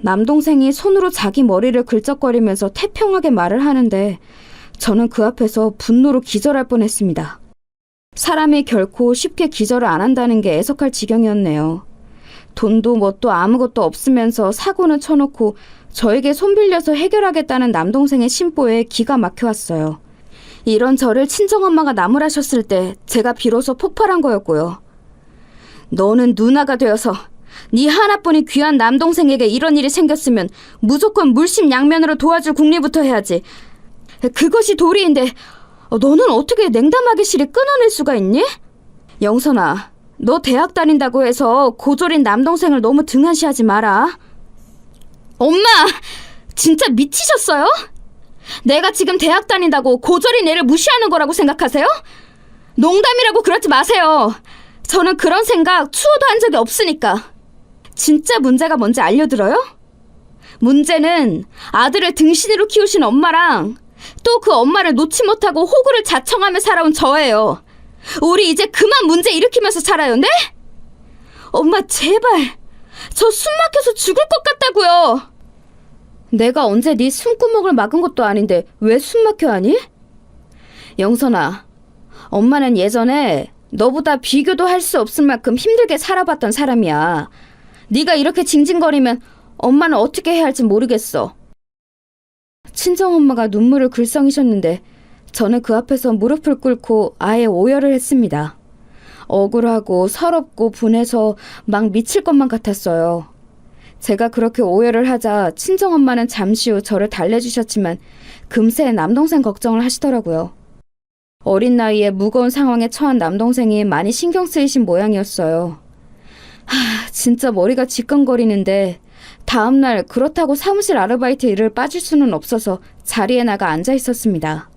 남동생이 손으로 자기 머리를 긁적거리면서 태평하게 말을 하는데 저는 그 앞에서 분노로 기절할 뻔했습니다. 사람이 결코 쉽게 기절을 안 한다는 게 애석할 지경이었네요. 돈도 뭣도 아무것도 없으면서 사고는 쳐놓고 저에게 손 빌려서 해결하겠다는 남동생의 심보에 기가 막혀왔어요. 이런 저를 친정엄마가 나무라셨을 때 제가 비로소 폭발한 거였고요. 너는 누나가 되어서 네 하나뿐인 귀한 남동생에게 이런 일이 생겼으면 무조건 물심양면으로 도와줄 국리부터 해야지. 그것이 도리인데 너는 어떻게 냉담하게 실이 끊어낼 수가 있니? 영선아, 너 대학 다닌다고 해서 고졸인 남동생을 너무 등한시하지 마라. 엄마! 진짜 미치셨어요? 내가 지금 대학 다닌다고 고졸인 애를 무시하는 거라고 생각하세요? 농담이라고 그러지 마세요. 저는 그런 생각 추호도 한 적이 없으니까. 진짜 문제가 뭔지 알려들어요? 문제는 아들을 등신으로 키우신 엄마랑 또 그 엄마를 놓지 못하고 호구를 자청하며 살아온 저예요. 우리 이제 그만 문제 일으키면서 살아요, 네? 엄마 제발, 저 숨 막혀서 죽을 것 같다고요. 내가 언제 네 숨구멍을 막은 것도 아닌데 왜 숨 막혀 하니? 영선아, 엄마는 예전에 너보다 비교도 할 수 없을 만큼 힘들게 살아봤던 사람이야. 네가 이렇게 징징거리면 엄마는 어떻게 해야 할지 모르겠어. 친정엄마가 눈물을 글썽이셨는데 저는 그 앞에서 무릎을 꿇고 아예 오열을 했습니다. 억울하고 서럽고 분해서 막 미칠 것만 같았어요. 제가 그렇게 오열을 하자 친정엄마는 잠시 후 저를 달래주셨지만 금세 남동생 걱정을 하시더라고요. 어린 나이에 무거운 상황에 처한 남동생이 많이 신경 쓰이신 모양이었어요. 진짜 머리가 지끈거리는데 다음날 그렇다고 사무실 아르바이트 일을 빠질 수는 없어서 자리에 나가 앉아 있었습니다.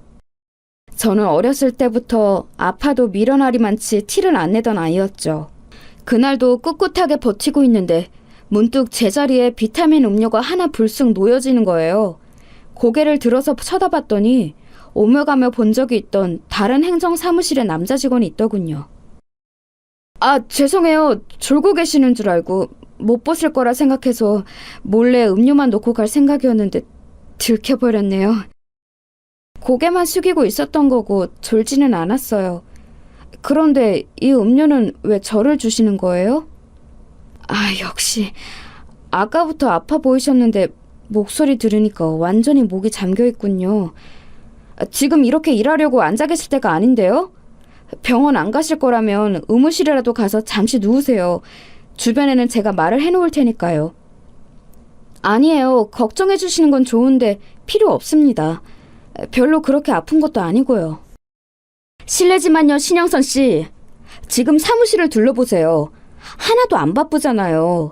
저는 어렸을 때부터 아파도 미련아리만치 티를 안 내던 아이였죠. 그날도 꿋꿋하게 버티고 있는데 문득 제자리에 비타민 음료가 하나 불쑥 놓여지는 거예요. 고개를 들어서 쳐다봤더니 오며 가며 본 적이 있던 다른 행정 사무실의 남자 직원이 있더군요. 죄송해요. 졸고 계시는 줄 알고 못 보실 거라 생각해서 몰래 음료만 놓고 갈 생각이었는데 들켜버렸네요. 고개만 숙이고 있었던 거고 졸지는 않았어요. 그런데 이 음료는 왜 저를 주시는 거예요? 역시 아까부터 아파 보이셨는데 목소리 들으니까 완전히 목이 잠겨 있군요. 지금 이렇게 일하려고 앉아 계실 때가 아닌데요? 병원 안 가실 거라면 의무실이라도 가서 잠시 누우세요. 주변에는 제가 말을 해놓을 테니까요. 아니에요. 걱정해 주시는 건 좋은데 필요 없습니다. 별로 그렇게 아픈 것도 아니고요. 실례지만요, 신영선 씨. 지금 사무실을 둘러보세요. 하나도 안 바쁘잖아요.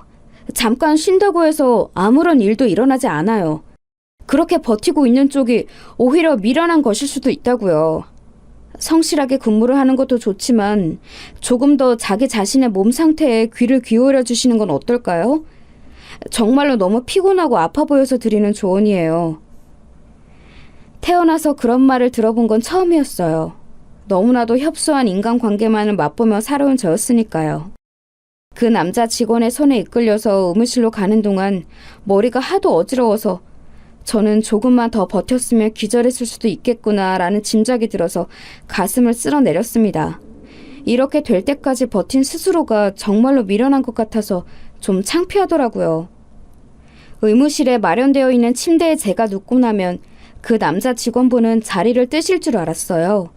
잠깐 쉰다고 해서 아무런 일도 일어나지 않아요. 그렇게 버티고 있는 쪽이 오히려 미련한 것일 수도 있다고요. 성실하게 근무를 하는 것도 좋지만 조금 더 자기 자신의 몸 상태에 귀를 기울여 주시는 건 어떨까요? 정말로 너무 피곤하고 아파 보여서 드리는 조언이에요. 태어나서 그런 말을 들어본 건 처음이었어요. 너무나도 협소한 인간관계만을 맛보며 살아온 저였으니까요. 그 남자 직원의 손에 이끌려서 의무실로 가는 동안 머리가 하도 어지러워서 저는 조금만 더 버텼으면 기절했을 수도 있겠구나라는 짐작이 들어서 가슴을 쓸어내렸습니다. 이렇게 될 때까지 버틴 스스로가 정말로 미련한 것 같아서 좀 창피하더라고요. 의무실에 마련되어 있는 침대에 제가 눕고 나면 그 남자 직원분은 자리를 뜨실 줄 알았어요.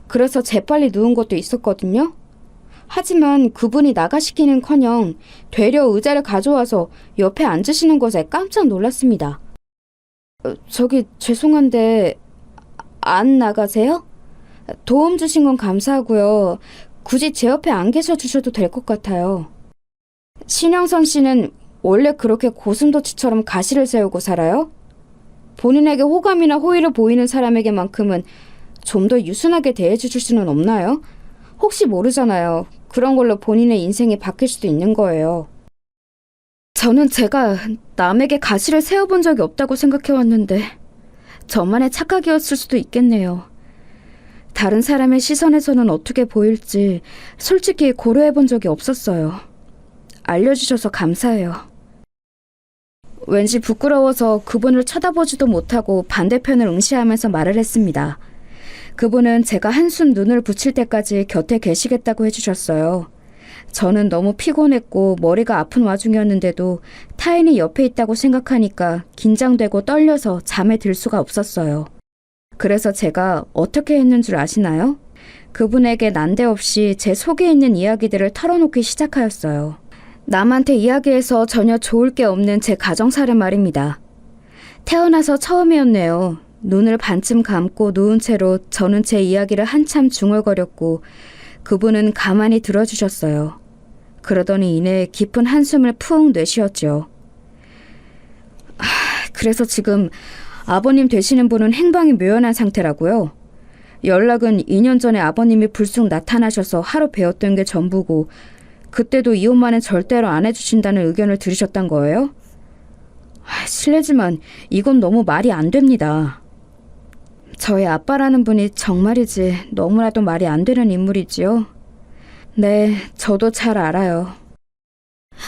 그래서 재빨리 누운 것도 있었거든요. 하지만 그분이 나가시키는커녕 되려 의자를 가져와서 옆에 앉으시는 것에 깜짝 놀랐습니다. 저기 죄송한데 안 나가세요? 도움 주신 건 감사하고요. 굳이 제 옆에 안 계셔 주셔도 될 것 같아요. 신영선 씨는 원래 그렇게 고슴도치처럼 가시를 세우고 살아요? 본인에게 호감이나 호의를 보이는 사람에게만큼은 좀 더 유순하게 대해주실 수는 없나요? 혹시 모르잖아요. 그런 걸로 본인의 인생이 바뀔 수도 있는 거예요. 저는 제가 남에게 가시를 세워본 적이 없다고 생각해왔는데 저만의 착각이었을 수도 있겠네요. 다른 사람의 시선에서는 어떻게 보일지 솔직히 고려해본 적이 없었어요. 알려주셔서 감사해요. 왠지 부끄러워서 그분을 쳐다보지도 못하고 반대편을 응시하면서 말을 했습니다. 그분은 제가 한숨 눈을 붙일 때까지 곁에 계시겠다고 해주셨어요. 저는 너무 피곤했고 머리가 아픈 와중이었는데도 타인이 옆에 있다고 생각하니까 긴장되고 떨려서 잠에 들 수가 없었어요. 그래서 제가 어떻게 했는 줄 아시나요? 그분에게 난데없이 제 속에 있는 이야기들을 털어놓기 시작하였어요. 남한테 이야기해서 전혀 좋을 게 없는 제 가정사를 말입니다. 태어나서 처음이었네요. 눈을 반쯤 감고 누운 채로 저는 제 이야기를 한참 중얼거렸고 그분은 가만히 들어주셨어요. 그러더니 이내 깊은 한숨을 푹 내쉬었죠. 그래서 지금 아버님 되시는 분은 행방이 묘연한 상태라고요? 연락은 2년 전에 아버님이 불쑥 나타나셔서 하루 뵈었던 게 전부고 그때도 이혼만은 절대로 안 해주신다는 의견을 들으셨단 거예요? 실례지만 이건 너무 말이 안 됩니다. 저희 아빠라는 분이 정말이지 너무나도 말이 안 되는 인물이지요. 네, 저도 잘 알아요.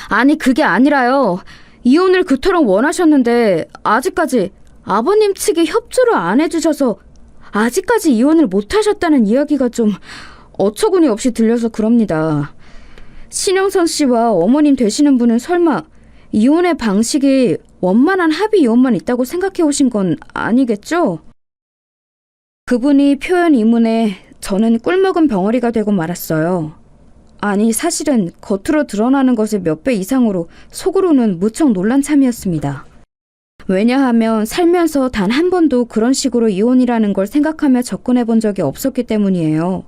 아니, 그게 아니라요. 이혼을 그토록 원하셨는데 아직까지 아버님 측이 협조를 안 해주셔서 아직까지 이혼을 못하셨다는 이야기가 좀 어처구니 없이 들려서 그럽니다. 신영선 씨와 어머님 되시는 분은 설마 이혼의 방식이 원만한 합의 이혼만 있다고 생각해 오신 건 아니겠죠? 그분이 표현 이문에 저는 꿀먹은 벙어리가 되고 말았어요. 아니, 사실은 겉으로 드러나는 것의 몇 배 이상으로 속으로는 무척 놀란 참이었습니다. 왜냐하면 살면서 단 한 번도 그런 식으로 이혼이라는 걸 생각하며 접근해 본 적이 없었기 때문이에요.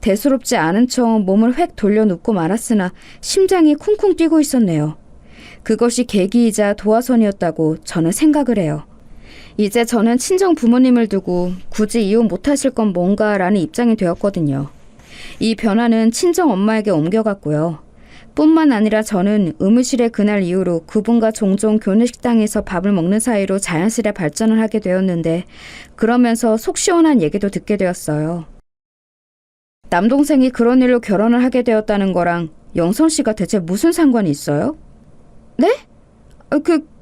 대수롭지 않은 척 몸을 획 돌려 눕고 말았으나 심장이 쿵쿵 뛰고 있었네요. 그것이 계기이자 도화선이었다고 저는 생각을 해요. 이제 저는 친정 부모님을 두고 굳이 이혼 못하실 건 뭔가라는 입장이 되었거든요. 이 변화는 친정 엄마에게 옮겨갔고요. 뿐만 아니라 저는 의무실에 그날 이후로 그분과 종종 교내식당에서 밥을 먹는 사이로 자연스레 발전을 하게 되었는데 그러면서 속 시원한 얘기도 듣게 되었어요. 남동생이 그런 일로 결혼을 하게 되었다는 거랑 영선 씨가 대체 무슨 상관이 있어요? 네?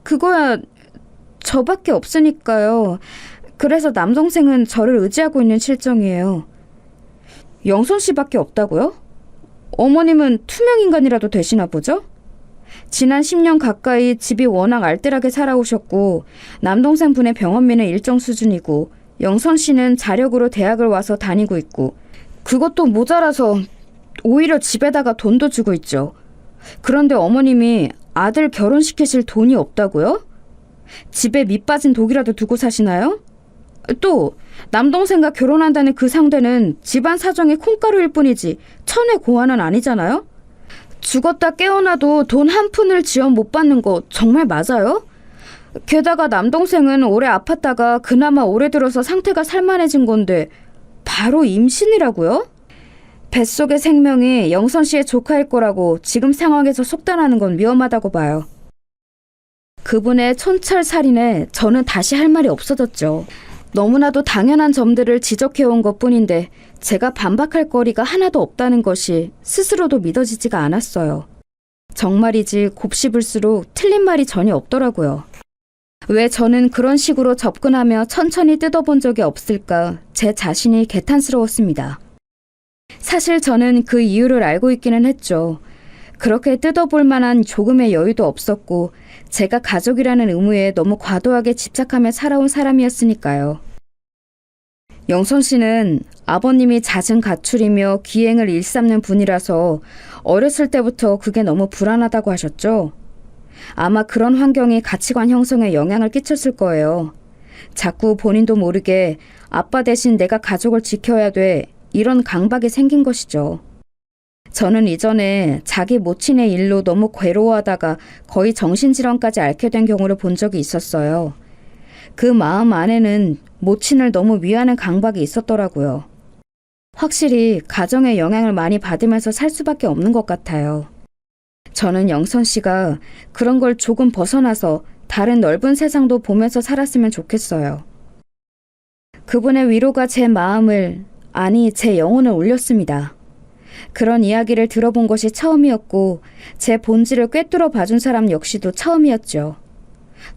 그거야 저밖에 없으니까요. 그래서 남동생은 저를 의지하고 있는 실정이에요. 영선 씨밖에 없다고요? 어머님은 투명인간이라도 되시나 보죠? 지난 10년 가까이 집이 워낙 알뜰하게 살아오셨고 남동생 분의 병원비는 일정 수준이고 영선 씨는 자력으로 대학을 와서 다니고 있고 그것도 모자라서 오히려 집에다가 돈도 주고 있죠. 그런데 어머님이 아들 결혼시키실 돈이 없다고요? 집에 밑 빠진 독이라도 두고 사시나요? 또 남동생과 결혼한다는 그 상대는 집안 사정이 콩가루일 뿐이지 천의 고환은 아니잖아요? 죽었다 깨어나도 돈 한 푼을 지원 못 받는 거 정말 맞아요? 게다가 남동생은 오래 아팠다가 그나마 올해 들어서 상태가 살만해진 건데 바로 임신이라고요? 뱃속의 생명이 영선 씨의 조카일 거라고 지금 상황에서 속단하는 건 위험하다고 봐요. 그분의 촌철살인에 저는 다시 할 말이 없어졌죠. 너무나도 당연한 점들을 지적해온 것뿐인데 제가 반박할 거리가 하나도 없다는 것이 스스로도 믿어지지가 않았어요. 정말이지 곱씹을수록 틀린 말이 전혀 없더라고요. 왜 저는 그런 식으로 접근하며 천천히 뜯어본 적이 없을까 제 자신이 개탄스러웠습니다. 사실 저는 그 이유를 알고 있기는 했죠. 그렇게 뜯어볼 만한 조금의 여유도 없었고 제가 가족이라는 의무에 너무 과도하게 집착하며 살아온 사람이었으니까요. 영선 씨는 아버님이 잦은 가출이며 기행을 일삼는 분이라서 어렸을 때부터 그게 너무 불안하다고 하셨죠. 아마 그런 환경이 가치관 형성에 영향을 끼쳤을 거예요. 자꾸 본인도 모르게 아빠 대신 내가 가족을 지켜야 돼 이런 강박이 생긴 것이죠. 저는 이전에 자기 모친의 일로 너무 괴로워하다가 거의 정신질환까지 앓게 된 경우를 본 적이 있었어요. 그 마음 안에는 모친을 너무 위하는 강박이 있었더라고요. 확실히 가정의 영향을 많이 받으면서 살 수밖에 없는 것 같아요. 저는 영선 씨가 그런 걸 조금 벗어나서 다른 넓은 세상도 보면서 살았으면 좋겠어요. 그분의 위로가 제 마음을, 아니 제 영혼을 울렸습니다. 그런 이야기를 들어본 것이 처음이었고 제 본질을 꿰뚫어 봐준 사람 역시도 처음이었죠.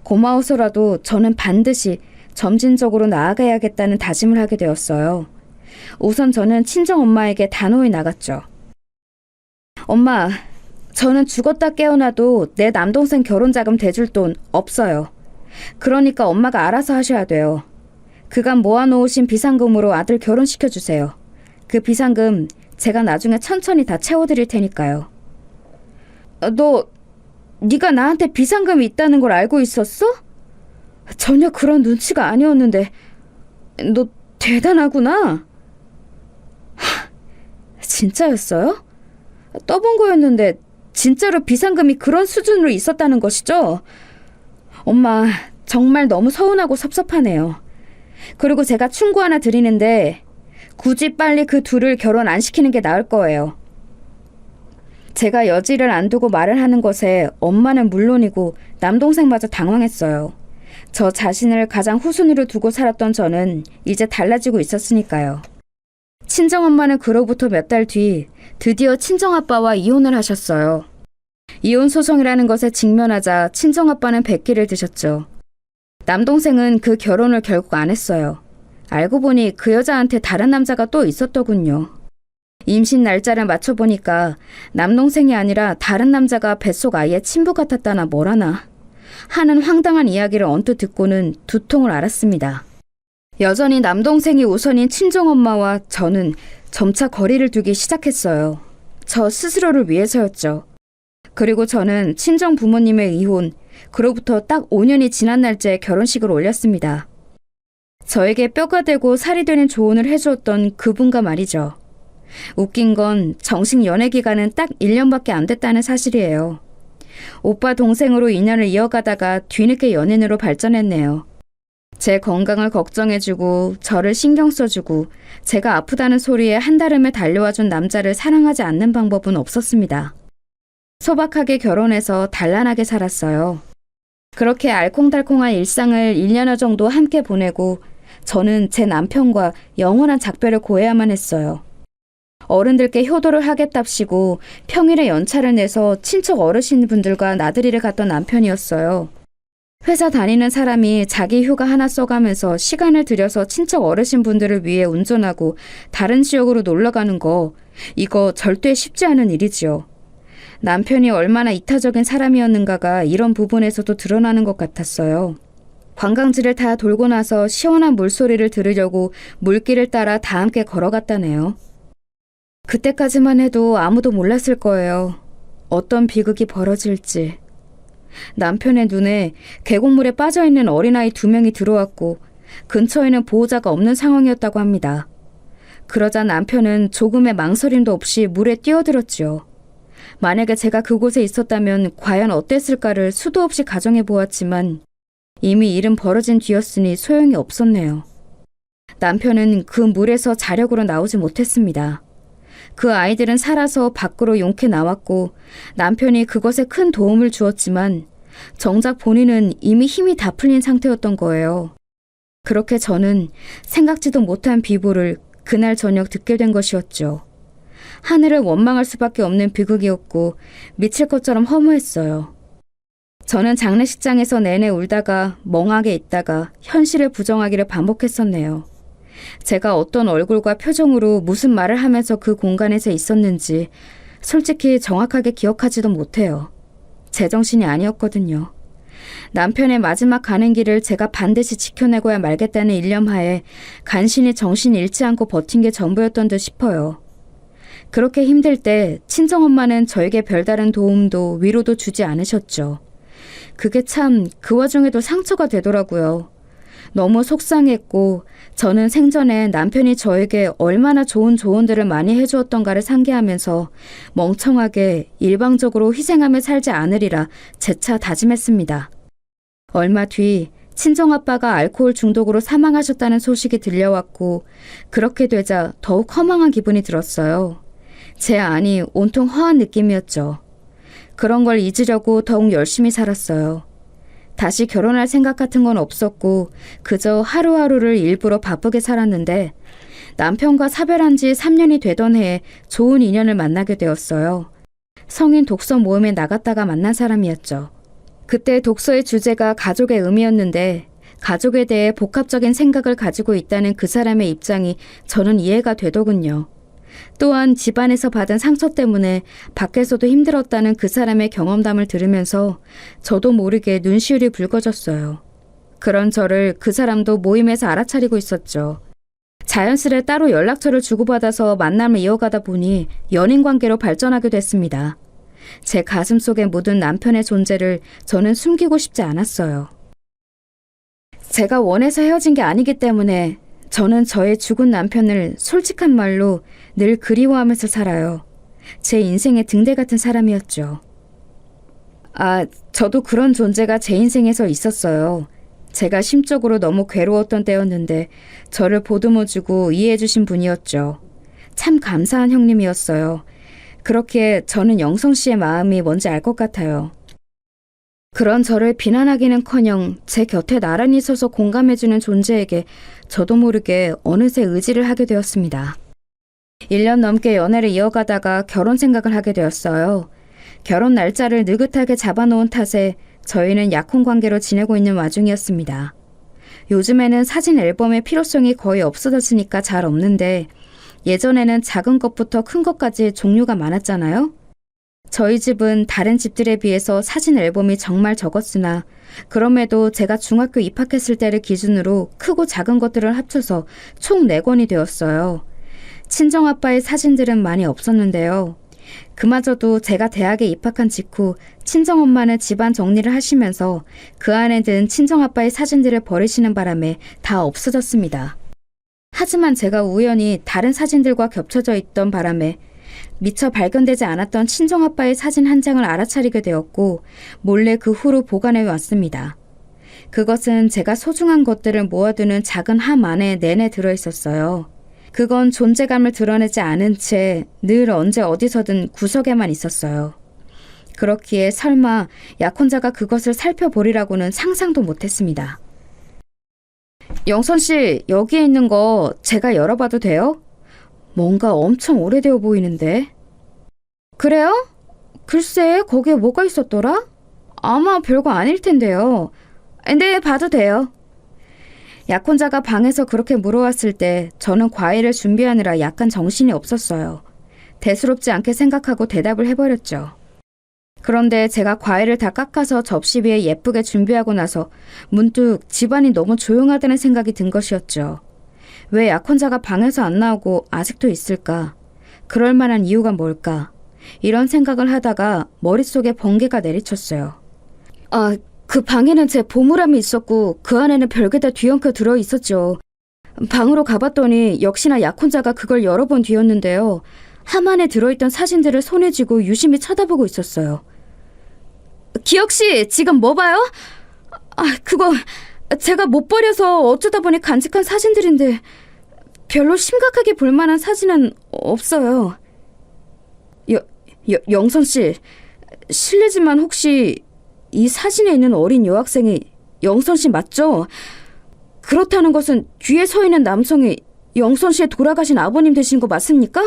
고마워서라도 저는 반드시 점진적으로 나아가야겠다는 다짐을 하게 되었어요. 우선 저는 친정엄마에게 단호히 나갔죠. 엄마, 저는 죽었다 깨어나도 내 남동생 결혼자금 대줄 돈 없어요. 그러니까 엄마가 알아서 하셔야 돼요. 그간 모아놓으신 비상금으로 아들 결혼시켜주세요. 그 비상금 제가 나중에 천천히 다 채워드릴 테니까요. 네가 나한테 비상금이 있다는 걸 알고 있었어? 전혀 그런 눈치가 아니었는데 너 대단하구나. 진짜였어요? 떠본 거였는데 진짜로 비상금이 그런 수준으로 있었다는 것이죠? 엄마, 정말 너무 서운하고 섭섭하네요. 그리고 제가 충고 하나 드리는데 굳이 빨리 그 둘을 결혼 안 시키는 게 나을 거예요. 제가 여지를 안 두고 말을 하는 것에 엄마는 물론이고 남동생마저 당황했어요. 저 자신을 가장 후순위로 두고 살았던 저는 이제 달라지고 있었으니까요. 친정엄마는 그로부터 몇 달 뒤 드디어 친정아빠와 이혼을 하셨어요. 이혼 소송이라는 것에 직면하자 친정아빠는 백기를 드셨죠. 남동생은 그 결혼을 결국 안 했어요. 알고 보니 그 여자한테 다른 남자가 또 있었더군요. 임신 날짜를 맞춰보니까 남동생이 아니라 다른 남자가 뱃속 아이의 친부 같았다나 뭐라나 하는 황당한 이야기를 언뜻 듣고는 두통을 알았습니다. 여전히 남동생이 우선인 친정엄마와 저는 점차 거리를 두기 시작했어요. 저 스스로를 위해서였죠. 그리고 저는 친정 부모님의 이혼, 그로부터 딱 5년이 지난 날짜에 결혼식을 올렸습니다. 저에게 뼈가 되고 살이 되는 조언을 해주었던 그분과 말이죠. 웃긴 건 정식 연애 기간은 딱 1년밖에 안 됐다는 사실이에요. 오빠 동생으로 인연을 이어가다가 뒤늦게 연인으로 발전했네요. 제 건강을 걱정해주고 저를 신경 써주고 제가 아프다는 소리에 한달음에 달려와준 남자를 사랑하지 않는 방법은 없었습니다. 소박하게 결혼해서 단란하게 살았어요. 그렇게 알콩달콩한 일상을 1년여 정도 함께 보내고 저는 제 남편과 영원한 작별을 고해야만 했어요. 어른들께 효도를 하겠답시고 평일에 연차를 내서 친척 어르신분들과 나들이를 갔던 남편이었어요. 회사 다니는 사람이 자기 휴가 하나 써가면서 시간을 들여서 친척 어르신분들을 위해 운전하고 다른 지역으로 놀러가는 거, 이거 절대 쉽지 않은 일이지요. 남편이 얼마나 이타적인 사람이었는가가 이런 부분에서도 드러나는 것 같았어요. 관광지를 다 돌고 나서 시원한 물소리를 들으려고 물길을 따라 다 함께 걸어갔다네요. 그때까지만 해도 아무도 몰랐을 거예요. 어떤 비극이 벌어질지. 남편의 눈에 계곡물에 빠져있는 어린아이 2명이 들어왔고 근처에는 보호자가 없는 상황이었다고 합니다. 그러자 남편은 조금의 망설임도 없이 물에 뛰어들었지요. 만약에 제가 그곳에 있었다면 과연 어땠을까를 수도 없이 가정해 보았지만 이미 일은 벌어진 뒤였으니 소용이 없었네요. 남편은 그 물에서 자력으로 나오지 못했습니다. 그 아이들은 살아서 밖으로 용케 나왔고 남편이 그것에 큰 도움을 주었지만 정작 본인은 이미 힘이 다 풀린 상태였던 거예요. 그렇게 저는 생각지도 못한 비보를 그날 저녁 듣게 된 것이었죠. 하늘을 원망할 수밖에 없는 비극이었고 미칠 것처럼 허무했어요. 저는 장례식장에서 내내 울다가 멍하게 있다가 현실을 부정하기를 반복했었네요. 제가 어떤 얼굴과 표정으로 무슨 말을 하면서 그 공간에서 있었는지 솔직히 정확하게 기억하지도 못해요. 제정신이 아니었거든요. 남편의 마지막 가는 길을 제가 반드시 지켜내고야 말겠다는 일념하에 간신히 정신 잃지 않고 버틴 게 전부였던 듯 싶어요. 그렇게 힘들 때 친정엄마는 저에게 별다른 도움도 위로도 주지 않으셨죠. 그게 참 그 와중에도 상처가 되더라고요. 너무 속상했고 저는 생전에 남편이 저에게 얼마나 좋은 조언들을 많이 해주었던가를 상기하면서 멍청하게 일방적으로 희생하며 살지 않으리라 재차 다짐했습니다. 얼마 뒤 친정아빠가 알코올 중독으로 사망하셨다는 소식이 들려왔고 그렇게 되자 더욱 허망한 기분이 들었어요. 제 안이 온통 허한 느낌이었죠. 그런 걸 잊으려고 더욱 열심히 살았어요. 다시 결혼할 생각 같은 건 없었고 그저 하루하루를 일부러 바쁘게 살았는데 남편과 사별한 지 3년이 되던 해에 좋은 인연을 만나게 되었어요. 성인 독서 모임에 나갔다가 만난 사람이었죠. 그때 독서의 주제가 가족의 의미였는데 가족에 대해 복합적인 생각을 가지고 있다는 그 사람의 입장이 저는 이해가 되더군요. 또한 집안에서 받은 상처 때문에 밖에서도 힘들었다는 그 사람의 경험담을 들으면서 저도 모르게 눈시울이 붉어졌어요. 그런 저를 그 사람도 모임에서 알아차리고 있었죠. 자연스레 따로 연락처를 주고받아서 만남을 이어가다 보니 연인 관계로 발전하게 됐습니다. 제 가슴 속에 묻은 남편의 존재를 저는 숨기고 싶지 않았어요. 제가 원해서 헤어진 게 아니기 때문에 저는 저의 죽은 남편을 솔직한 말로 늘 그리워하면서 살아요. 제 인생의 등대 같은 사람이었죠. 저도 그런 존재가 제 인생에서 있었어요. 제가 심적으로 너무 괴로웠던 때였는데 저를 보듬어주고 이해해주신 분이었죠. 참 감사한 형님이었어요. 그렇기에 저는 영성 씨의 마음이 뭔지 알 것 같아요. 그런 저를 비난하기는커녕 제 곁에 나란히 서서 공감해주는 존재에게 저도 모르게 어느새 의지를 하게 되었습니다. 1년 넘게 연애를 이어가다가 결혼 생각을 하게 되었어요. 결혼 날짜를 느긋하게 잡아놓은 탓에 저희는 약혼 관계로 지내고 있는 와중이었습니다. 요즘에는 사진 앨범의 필요성이 거의 없어졌으니까 잘 없는데 예전에는 작은 것부터 큰 것까지 종류가 많았잖아요. 저희 집은 다른 집들에 비해서 사진 앨범이 정말 적었으나 그럼에도 제가 중학교 입학했을 때를 기준으로 크고 작은 것들을 합쳐서 총 4권이 되었어요. 친정아빠의 사진들은 많이 없었는데요. 그마저도 제가 대학에 입학한 직후 친정엄마는 집안 정리를 하시면서 그 안에 든 친정아빠의 사진들을 버리시는 바람에 다 없어졌습니다. 하지만 제가 우연히 다른 사진들과 겹쳐져 있던 바람에 미처 발견되지 않았던 친정아빠의 사진 한 장을 알아차리게 되었고 몰래 그 후로 보관해 왔습니다. 그것은 제가 소중한 것들을 모아두는 작은 함 안에 내내 들어있었어요. 그건 존재감을 드러내지 않은 채 늘 언제 어디서든 구석에만 있었어요. 그렇기에 설마 약혼자가 그것을 살펴보리라고는 상상도 못했습니다. 영선 씨, 여기에 있는 거 제가 열어봐도 돼요? 뭔가 엄청 오래되어 보이는데. 그래요? 글쎄, 거기에 뭐가 있었더라? 아마 별거 아닐 텐데요. 네, 봐도 돼요. 약혼자가 방에서 그렇게 물어왔을 때 저는 과일을 준비하느라 약간 정신이 없었어요. 대수롭지 않게 생각하고 대답을 해버렸죠. 그런데 제가 과일을 다 깎아서 접시 위에 예쁘게 준비하고 나서 문득 집안이 너무 조용하다는 생각이 든 것이었죠. 왜 약혼자가 방에서 안 나오고 아직도 있을까? 그럴 만한 이유가 뭘까? 이런 생각을 하다가 머릿속에 번개가 내리쳤어요. 그 방에는 제 보물함이 있었고 그 안에는 별게 다 뒤엉켜 들어있었죠. 방으로 가봤더니 역시나 약혼자가 그걸 여러 번 뒤었는데요. 함 안에 들어있던 사진들을 손에 쥐고 유심히 쳐다보고 있었어요. 기혁씨, 지금 뭐 봐요? 그거 제가 못 버려서 어쩌다 보니 간직한 사진들인데 별로 심각하게 볼 만한 사진은 없어요. 영선씨, 실례지만 혹시 이 사진에 있는 어린 여학생이 영선씨 맞죠? 그렇다는 것은 뒤에 서 있는 남성이 영선씨의 돌아가신 아버님 되신 거 맞습니까?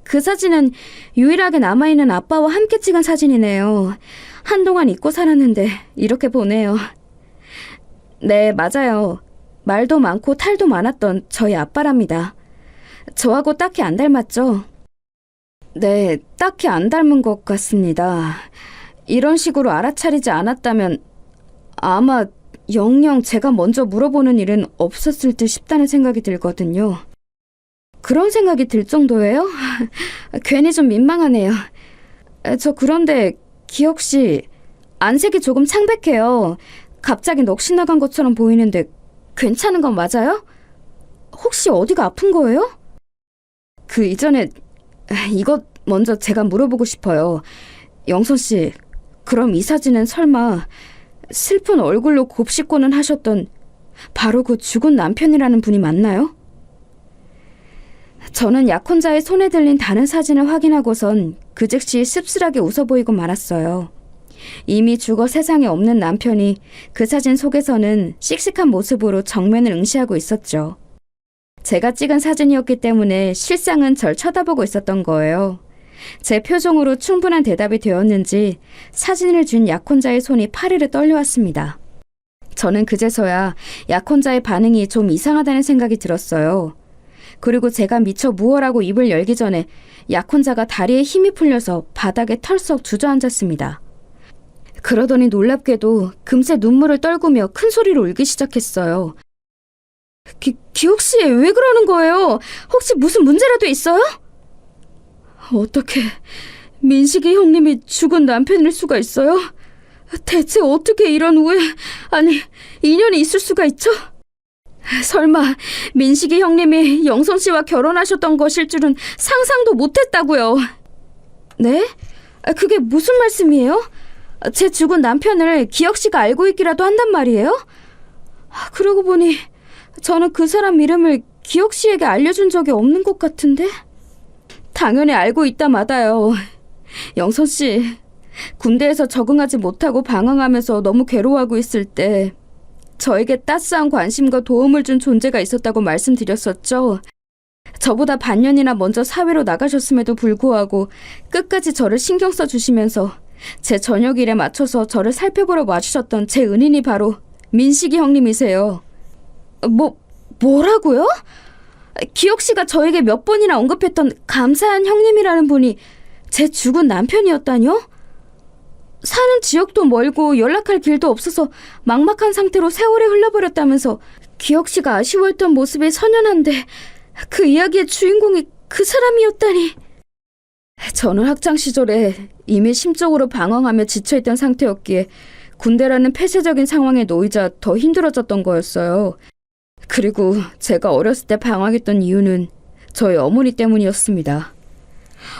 그 사진은 유일하게 남아있는 아빠와 함께 찍은 사진이네요. 한동안 잊고 살았는데 이렇게 보네요. 네, 맞아요. 말도 많고 탈도 많았던 저희 아빠랍니다. 저하고 딱히 안 닮았죠? 네, 딱히 안 닮은 것 같습니다. 이런 식으로 알아차리지 않았다면 아마 영영 제가 먼저 물어보는 일은 없었을 듯 싶다는 생각이 들거든요. 그런 생각이 들 정도예요? 괜히 좀 민망하네요. 저 그런데 기혁씨, 안색이 조금 창백해요. 갑자기 넋이 나간 것처럼 보이는데 괜찮은 건 맞아요? 혹시 어디가 아픈 거예요? 그 이전에 이것 먼저 제가 물어보고 싶어요. 영선씨, 그럼 이 사진은 설마 슬픈 얼굴로 곱씹고는 하셨던 바로 그 죽은 남편이라는 분이 맞나요? 저는 약혼자의 손에 들린 다른 사진을 확인하고선 그 즉시 씁쓸하게 웃어 보이고 말았어요. 이미 죽어 세상에 없는 남편이 그 사진 속에서는 씩씩한 모습으로 정면을 응시하고 있었죠. 제가 찍은 사진이었기 때문에 실상은 절 쳐다보고 있었던 거예요. 제 표정으로 충분한 대답이 되었는지 사진을 준 약혼자의 손이 파르르 떨려왔습니다. 저는 그제서야 약혼자의 반응이 좀 이상하다는 생각이 들었어요. 그리고 제가 미처 무엇라고 입을 열기 전에 약혼자가 다리에 힘이 풀려서 바닥에 털썩 주저앉았습니다. 그러더니 놀랍게도 금세 눈물을 떨구며 큰 소리로 울기 시작했어요. 기옥 씨, 왜 그러는 거예요? 혹시 무슨 문제라도 있어요? 어떻게 민식이 형님이 죽은 남편일 수가 있어요? 대체 어떻게 이런 아니, 인연이 있을 수가 있죠? 설마 민식이 형님이 영선 씨와 결혼하셨던 것일 줄은 상상도 못했다고요. 네? 그게 무슨 말씀이에요? 제 죽은 남편을 기혁 씨가 알고 있기라도 한단 말이에요? 그러고 보니 저는 그 사람 이름을 기혁 씨에게 알려준 적이 없는 것 같은데? 당연히 알고 있다 마다요. 영선 씨, 군대에서 적응하지 못하고 방황하면서 너무 괴로워하고 있을 때 저에게 따스한 관심과 도움을 준 존재가 있었다고 말씀드렸었죠. 저보다 반년이나 먼저 사회로 나가셨음에도 불구하고 끝까지 저를 신경 써주시면서 제 저녁 일에 맞춰서 저를 살펴보러 와주셨던 제 은인이 바로 민식이 형님이세요. 뭐라고요? 기혁 씨가 저에게 몇 번이나 언급했던 감사한 형님이라는 분이 제 죽은 남편이었다뇨? 사는 지역도 멀고 연락할 길도 없어서 막막한 상태로 세월이 흘러버렸다면서 기혁 씨가 아쉬워했던 모습이 선연한데 그 이야기의 주인공이 그 사람이었다니. 저는 학창 시절에 이미 심적으로 방황하며 지쳐있던 상태였기에 군대라는 폐쇄적인 상황에 놓이자 더 힘들어졌던 거였어요. 그리고 제가 어렸을 때 방황했던 이유는 저희 어머니 때문이었습니다.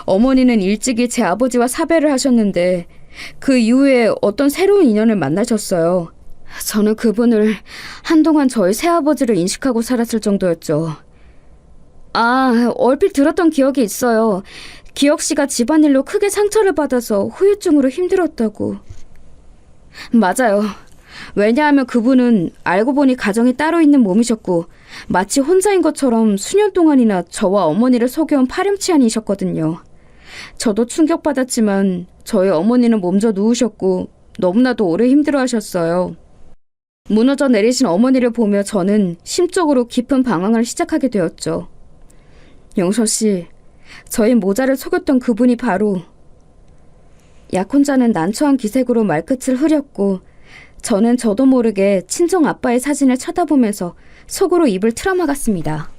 어머니는 일찍이 제 아버지와 사별을 하셨는데 그 이후에 어떤 새로운 인연을 만나셨어요. 저는 그분을 한동안 저희 새아버지를 인식하고 살았을 정도였죠. 얼핏 들었던 기억이 있어요. 기혁 씨가 집안일로 크게 상처를 받아서 후유증으로 힘들었다고. 맞아요. 왜냐하면 그분은 알고 보니 가정이 따로 있는 몸이셨고 마치 혼자인 것처럼 수년 동안이나 저와 어머니를 속여온 파렴치한이셨거든요. 저도 충격받았지만 저희 어머니는 몸져 누우셨고 너무나도 오래 힘들어하셨어요. 무너져 내리신 어머니를 보며 저는 심적으로 깊은 방황을 시작하게 되었죠. 영선 씨, 저희 모자를 속였던 그분이 바로... 약혼자는 난처한 기색으로 말끝을 흐렸고 저는 저도 모르게 친정 아빠의 사진을 쳐다보면서 속으로 입을 틀어막았습니다.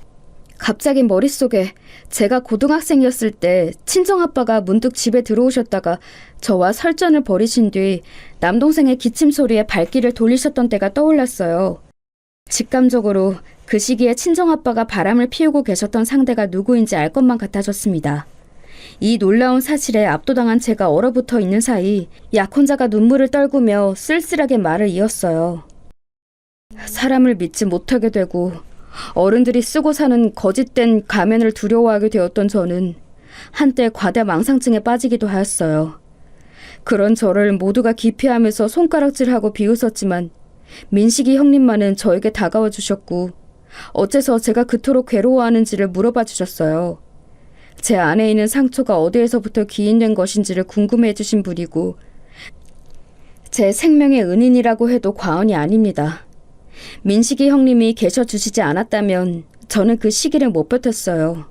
갑자기 머릿속에 제가 고등학생이었을 때 친정아빠가 문득 집에 들어오셨다가 저와 설전을 벌이신 뒤 남동생의 기침 소리에 발길을 돌리셨던 때가 떠올랐어요. 직감적으로 그 시기에 친정아빠가 바람을 피우고 계셨던 상대가 누구인지 알 것만 같아졌습니다. 이 놀라운 사실에 압도당한 제가 얼어붙어 있는 사이 약혼자가 눈물을 떨구며 쓸쓸하게 말을 이었어요. 사람을 믿지 못하게 되고 어른들이 쓰고 사는 거짓된 가면을 두려워하게 되었던 저는 한때 과대망상증에 빠지기도 하였어요. 그런 저를 모두가 기피하면서 손가락질하고 비웃었지만 민식이 형님만은 저에게 다가와 주셨고 어째서 제가 그토록 괴로워하는지를 물어봐 주셨어요. 제 안에 있는 상처가 어디에서부터 기인된 것인지를 궁금해해 주신 분이고 제 생명의 은인이라고 해도 과언이 아닙니다. 민식이 형님이 계셔주시지 않았다면 저는 그 시기를 못 버텼어요.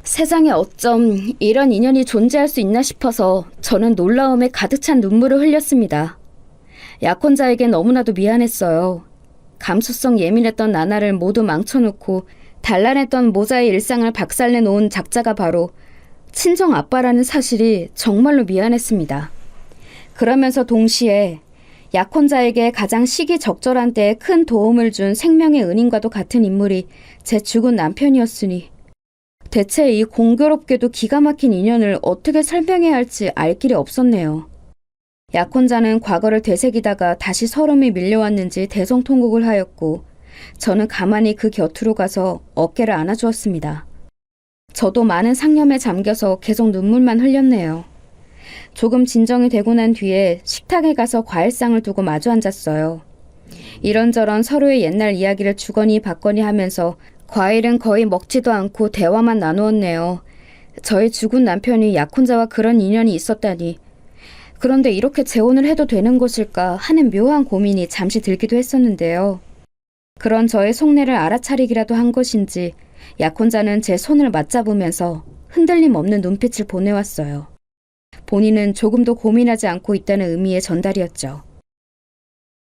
세상에 어쩜 이런 인연이 존재할 수 있나 싶어서 저는 놀라움에 가득 찬 눈물을 흘렸습니다. 약혼자에게 너무나도 미안했어요. 감수성 예민했던 나날을 모두 망쳐놓고 단란했던 모자의 일상을 박살내놓은 작자가 바로 친정 아빠라는 사실이 정말로 미안했습니다. 그러면서 동시에 약혼자에게 가장 시기적절한 때에 큰 도움을 준 생명의 은인과도 같은 인물이 제 죽은 남편이었으니 대체 이 공교롭게도 기가 막힌 인연을 어떻게 설명해야 할지 알 길이 없었네요. 약혼자는 과거를 되새기다가 다시 서름이 밀려왔는지 대성통곡을 하였고 저는 가만히 그 곁으로 가서 어깨를 안아주었습니다. 저도 많은 상념에 잠겨서 계속 눈물만 흘렸네요. 조금 진정이 되고 난 뒤에 식탁에 가서 과일상을 두고 마주 앉았어요. 이런저런 서로의 옛날 이야기를 주거니 받거니 하면서 과일은 거의 먹지도 않고 대화만 나누었네요. 저의 죽은 남편이 약혼자와 그런 인연이 있었다니. 그런데 이렇게 재혼을 해도 되는 것일까 하는 묘한 고민이 잠시 들기도 했었는데요. 그런 저의 속내를 알아차리기라도 한 것인지 약혼자는 제 손을 맞잡으면서 흔들림 없는 눈빛을 보내왔어요. 본인은 조금도 고민하지 않고 있다는 의미의 전달이었죠.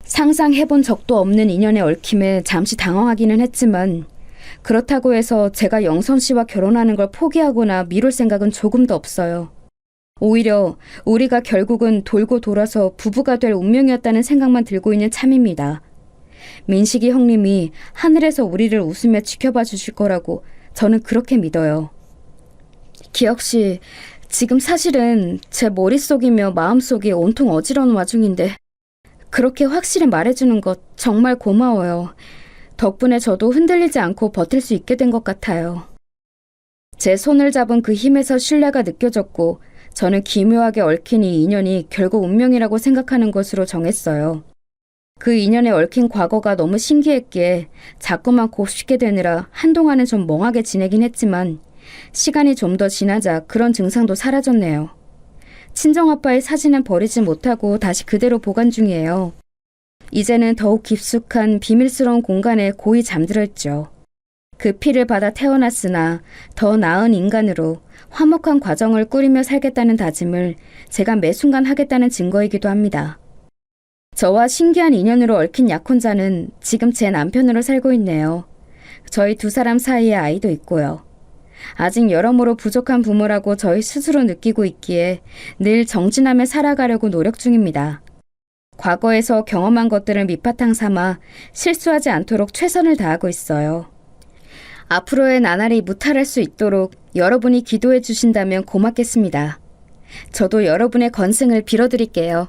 상상해본 적도 없는 인연에 얽힘에 잠시 당황하기는 했지만 그렇다고 해서 제가 영선 씨와 결혼하는 걸 포기하거나 미룰 생각은 조금도 없어요. 오히려 우리가 결국은 돌고 돌아서 부부가 될 운명이었다는 생각만 들고 있는 참입니다. 민식이 형님이 하늘에서 우리를 웃으며 지켜봐 주실 거라고 저는 그렇게 믿어요. 기혁 씨, 지금 사실은 제 머릿속이며 마음속이 온통 어지러운 와중인데 그렇게 확실히 말해주는 것 정말 고마워요. 덕분에 저도 흔들리지 않고 버틸 수 있게 된 것 같아요. 제 손을 잡은 그 힘에서 신뢰가 느껴졌고 저는 기묘하게 얽힌 이 인연이 결국 운명이라고 생각하는 것으로 정했어요. 그 인연에 얽힌 과거가 너무 신기했기에 자꾸만 곱씹게 되느라 한동안은 좀 멍하게 지내긴 했지만 시간이 좀 더 지나자 그런 증상도 사라졌네요. 친정아빠의 사진은 버리지 못하고 다시 그대로 보관 중이에요. 이제는 더욱 깊숙한 비밀스러운 공간에 고이 잠들어 있죠. 그 피를 받아 태어났으나 더 나은 인간으로 화목한 과정을 꾸리며 살겠다는 다짐을 제가 매 순간 하겠다는 증거이기도 합니다. 저와 신기한 인연으로 얽힌 약혼자는 지금 제 남편으로 살고 있네요. 저희 두 사람 사이에 아이도 있고요. 아직 여러모로 부족한 부모라고 저희 스스로 느끼고 있기에 늘 정진하며 살아가려고 노력 중입니다. 과거에서 경험한 것들을 밑바탕 삼아 실수하지 않도록 최선을 다하고 있어요. 앞으로의 나날이 무탈할 수 있도록 여러분이 기도해 주신다면 고맙겠습니다. 저도 여러분의 건승을 빌어드릴게요.